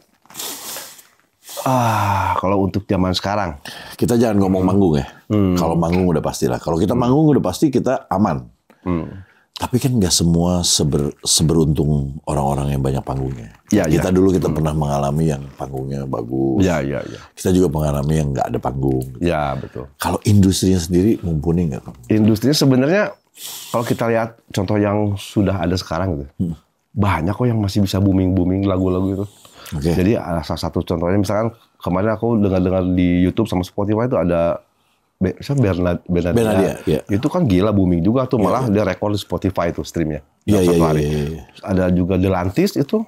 Kalau untuk zaman sekarang kita jangan ngomong manggung ya. Kalau manggung udah pastilah. Kalau kita manggung udah pasti kita aman. Tapi kan nggak semua seberuntung orang-orang yang banyak panggungnya. Kita dulu pernah mengalami yang panggungnya bagus. Iya. Kita juga mengalami yang nggak ada panggung. Iya betul. Kalau industrinya sendiri mumpuni nggak? Industrinya sebenarnya kalau kita lihat contoh yang sudah ada sekarang gitu, banyak kok yang masih bisa booming lagu-lagu itu. Okay. Jadi salah satu contohnya misalkan kemarin aku dengar di YouTube sama Spotify itu ada Bernadia. Itu kan gila booming juga tuh, malah dia rekor di Spotify itu streamnya. Satu hari. Ada juga Delantis itu.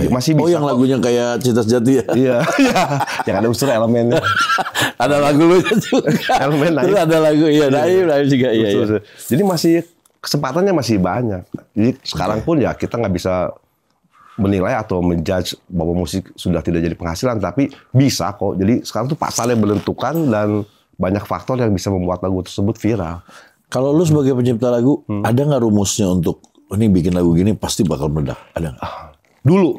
Masih bisa. Oh yang lagunya kayak Cinta Sejati ya? Iya. Yang ada unsur elemennya. Ada lagu lu juga. Elemen Terus ada lagu, Naim juga. Iya. Jadi masih kesempatannya masih banyak. Jadi sekarang pun ya kita nggak bisa menilai atau menjudge bahwa musik sudah tidak jadi penghasilan, tapi bisa kok. Jadi sekarang tuh pasarnya menentukan dan banyak faktor yang bisa membuat lagu tersebut viral. Kalau lu sebagai pencipta lagu, ada nggak rumusnya untuk ini bikin lagu gini pasti bakal meledak? Ada nggak? Dulu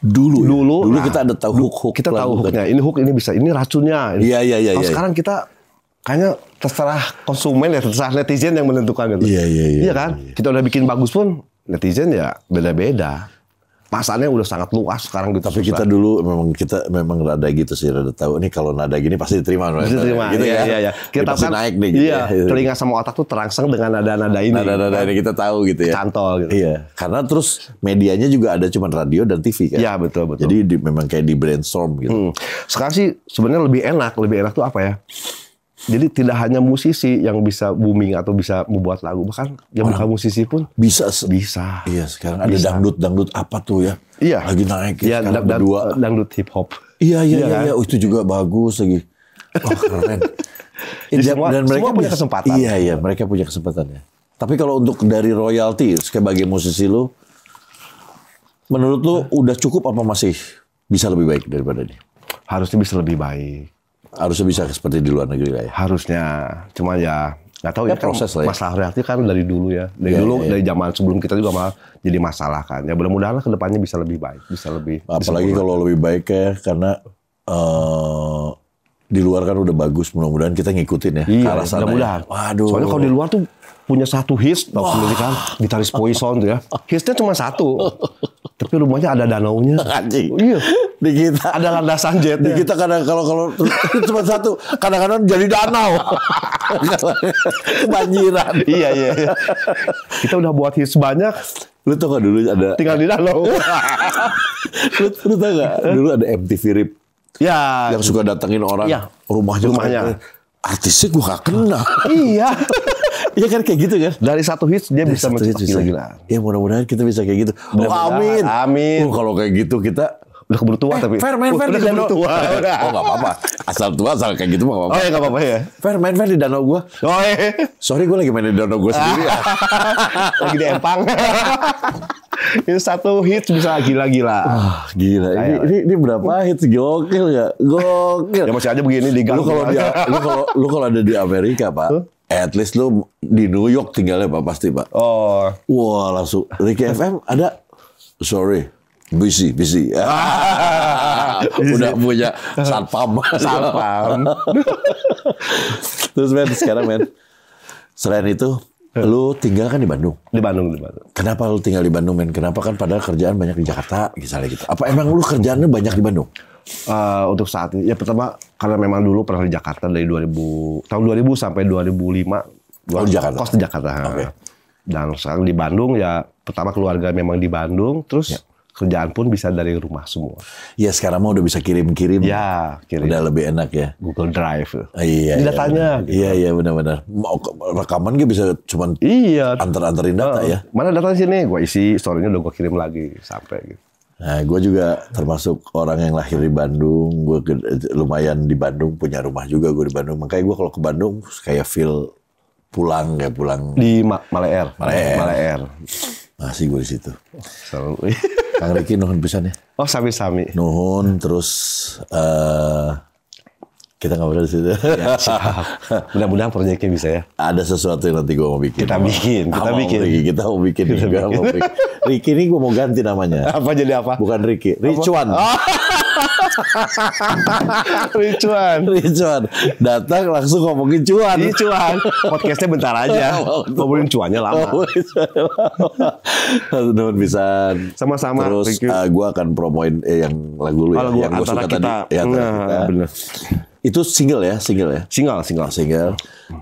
Nah, kita ada tahu hook. Kita tahu hooknya. Ini hook ini bisa. Ini racunnya. Iya. Kalau sekarang kita kayaknya terserah konsumen ya, terserah netizen yang menentukan gitu. Iya kan? Kita udah bikin bagus pun netizen ya beda-beda. Pasarnya udah sangat luas sekarang gitu. Tapi kita dulu memang rada gitu sih, rada tahu ini kalau nada gini pasti diterima. Gitu iya. Kita pasti kan naik deh gitu. Iya, telinga sama otak tuh terangsang dengan nada-nada ini. Nada-nada ini kita tahu gitu ya. Cantol gitu. Iya, karena terus medianya juga ada cuma radio dan TV kan. Iya, betul. Jadi memang kayak di brainstorm gitu. Sekarang sih sebenarnya lebih enak tuh apa ya? Jadi tidak hanya musisi yang bisa booming atau bisa membuat lagu, bahkan yang bukan musisi pun bisa. Iya, sekarang ada dangdut apa tuh ya? Iya. Lagi naik ya. Iya, berdua dangdut hip hop. Iya. Oh, itu juga bagus lagi. Wah, keren. Dan mereka punya kesempatan. Iya, mereka punya kesempatannya. Tapi kalau untuk dari royalti sebagai musisi lu, menurut lu udah cukup apa masih bisa lebih baik daripada ini? Harusnya bisa lebih baik. Harusnya bisa seperti di luar negeri lah ya. Harusnya, cuma ya nggak tahu ya, proses lah ya. Masalah royalti kan dari dulu ya, dari zaman sebelum kita juga malah jadi masalah kan. Ya mudah-mudahan kedepannya bisa lebih baik, bisa lebih. Apalagi kalau lebih baik ya, karena di luar kan udah bagus, mudah-mudahan kita ngikutin ya. Iya, mudah-mudahan. Waduh. Soalnya kalau di luar tuh punya satu hits, tahu sendiri kan, gitaris Poison tuh ya. Hitsnya cuma satu, tapi rumahnya ada danaunya. Anjing. Iya. Di kita ada landasan jetnya. Di kita kadang kalau cuma satu, kadang-kadang jadi danau. Kebanjiran. Iya. Kita udah buat hits banyak. Lu tau gak dulu ada tinggal di danau. lu tau gak dulu ada MTV Rip? Ya. Yang suka datengin orang rumahnya. Artisnya gue gak kenal. Iya. Iya kan kayak gitu kan. Dari satu hits dia bisa mencetak gila-gilaan. Ya mudah-mudahan kita bisa kayak gitu. Amin. Kalau kayak gitu kita udah keburu tua tapi. Fair main fair di danau. Oh gak apa-apa. Asal tua asal kayak gitu mah gak apa-apa. Oh ya gak apa-apa ya. Fair main fair di danau gue. Oh iya. Sorry gue lagi main di danau gue sendiri ya. Lagi di empang. Ini satu hits bisa gila-gila. Gila. Ini berapa hits? Gokil gak? Gokil. Ya masih aja begini di gang. Lu kalau ada di Amerika Pak. At least lu di New York tinggalnya Pak pasti Pak. Oh. Wah langsung Ricky FM ada. Sorry. Busy. Udah punya satpam. Terus sekarang selain itu, lu tinggal kan di Bandung? Di Bandung. Kenapa lu tinggal di Bandung, men? Kenapa kan padahal kerjaan banyak di Jakarta, misalnya gitu. Apa emang lu kerjaannya banyak di Bandung? Untuk saat ini, ya pertama karena memang dulu pernah di Jakarta dari tahun 2000 sampai 2005. Di Jakarta? Kos di Jakarta. Okay. Dan sekarang di Bandung ya, pertama keluarga memang di Bandung, terus kerjaan pun bisa dari rumah semua. Ya sekarang mah udah bisa kirim-kirim. Ya, udah lebih enak ya. Google Drive. Iya. Ini datanya. Gitu. Iya benar-benar. Mau rekaman gue bisa cuman anterin data ya. Mana datanya sini? Gue isi, story-nya udah gue kirim lagi sampai gitu. Nah, gue juga termasuk orang yang lahir di Bandung. Gue lumayan di Bandung, punya rumah juga gue di Bandung. Makanya gue kalau ke Bandung kayak feel pulang di Malaer. Masih gue di situ. Selalu. Kang Riki nuhun pisan ya. Oh, sami-sami. Nuhun terus kita ngobrol di situ. Ya, mudah-mudahan proyeknya bisa ya. Ada sesuatu yang nanti gue mau bikin. Kita bikin. Kita mau bikin. Riki ini gue mau ganti namanya. Apa jadi apa? Bukan Riki, Ricuan. Ricuan. Datang langsung ngomongin cuan. Cuan. Podcastnya bentar aja. Ngomongin cuannya lama. Nuhun pisan. Sama-sama. Terus gue akan promoin yang lagu lu ya. Yang gue suka tadi. Ya, bener. Itu single ya? Single.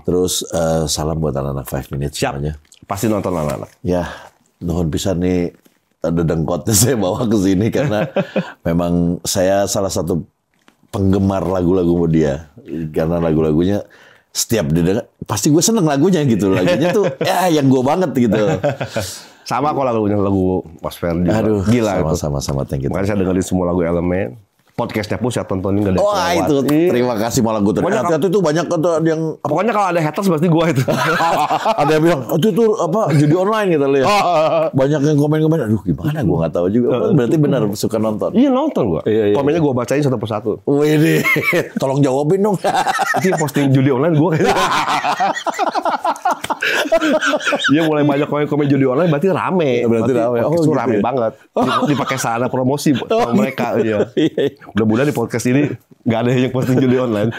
Terus salam buat anak-anak 5 Minutes semuanya. Pasti nonton anak-anak. Ya, nuhun pisan nih. Ada dengkotnya saya bawa ke sini karena memang saya salah satu penggemar lagu-lagu dia. Karena lagu-lagunya setiap didengar pasti gue seneng lagunya gitu. Lagunya tuh ya yang gue banget gitu. Sama kok lagu Mas Ferdi. Aduh, gila. Sama-sama thank you. Makanya saya dengerin semua lagu Elemen. Podcastnya pun saya tontonin gak ada yang Wah lewat. itu terima kasih malah gue ternyata itu banyak yang Pokoknya kalau ada haters pasti gue itu. ada yang bilang itu apa judi online gitu lihat. Banyak yang komen-komen, aduh gimana gue nggak tahu juga. Berarti benar suka nonton. Iya nonton gue. Iya. Komennya gue bacain satu persatu. Wih, tolong jawabin dong. Itu posting judi online gue. Iya mulai banyak komen judi online berarti rame. Berarti rame. Itu gitu rame ya? banget. Dipakai sarana promosi sama mereka. Iya. Mudah-mudahan di podcast ini nggak ada yang posting judi online.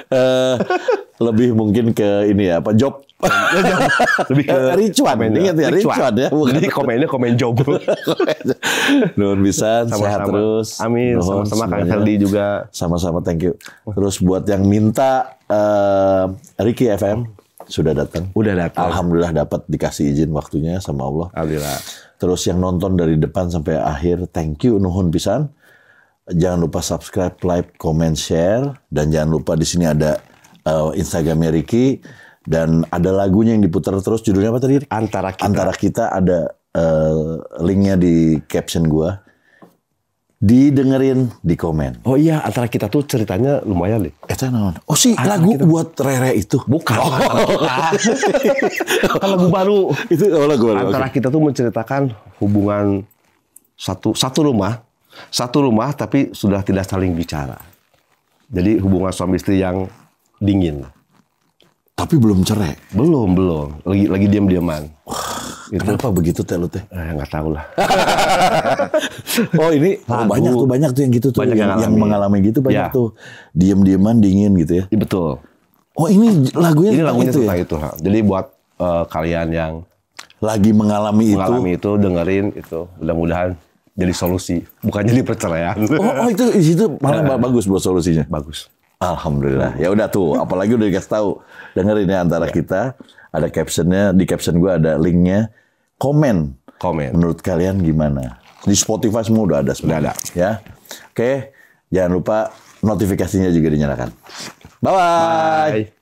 Lebih mungkin ke ini ya, apa job. Lebih ke Ricuan. Ingat ya, Ricuan ya. Jadi komennya komen job. Nuhun pisan, sehat terus. Amin. Nuhun Sama-sama Kang semuanya. Ferdi juga. Sama-sama, thank you. Terus buat yang minta Ricky FM sudah datang. Udah datang. Alhamdulillah dapat dikasih izin waktunya sama Allah. Alhamdulillah. Terus yang nonton dari depan sampai akhir, thank you, nuhun pisan. Jangan lupa subscribe, like, comment, share, dan jangan lupa di sini ada Instagramnya Ricky dan ada lagunya yang diputar terus. Judulnya apa tadi? Antara Kita. Antara Kita, ada linknya di caption gua. Didengerin di komen. Oh iya, Antara Kita tuh ceritanya lumayan deh. Eta naon? Oh sih, lagu buat Rere itu. Bukan. Kan lagu baru. Itu lagu baru. Antara Kita tuh menceritakan hubungan satu rumah tapi sudah tidak saling bicara. Jadi hubungan suami istri yang dingin. Tapi belum cerai. Belum. Lagi diam-diaman. Kenapa begitu teh lu teh? Nggak tahu lah. Oh ini banyak tuh yang gitu tuh. Banyak yang mengalami gitu banyak Ya. tuh. Diem-dieman dingin gitu ya. Iya, betul. Oh ini lagunya Ini lagunya itu tentang ya? itu. Ha. Jadi buat kalian yang Lagi mengalami itu dengerin itu. Mudah-mudahan jadi solusi. Bukan jadi perceraian. Oh itu malah bagus buat solusinya. Bagus. Alhamdulillah. Ya udah tuh, apalagi udah dikasih tahu. Dengerin ya Antara Kita. Ada captionnya, di caption gue ada linknya. Komen. Menurut kalian gimana? Di Spotify semua udah ada. Udah ada. Ya. Oke. Jangan lupa notifikasinya juga dinyalakan. Bye-bye. Bye.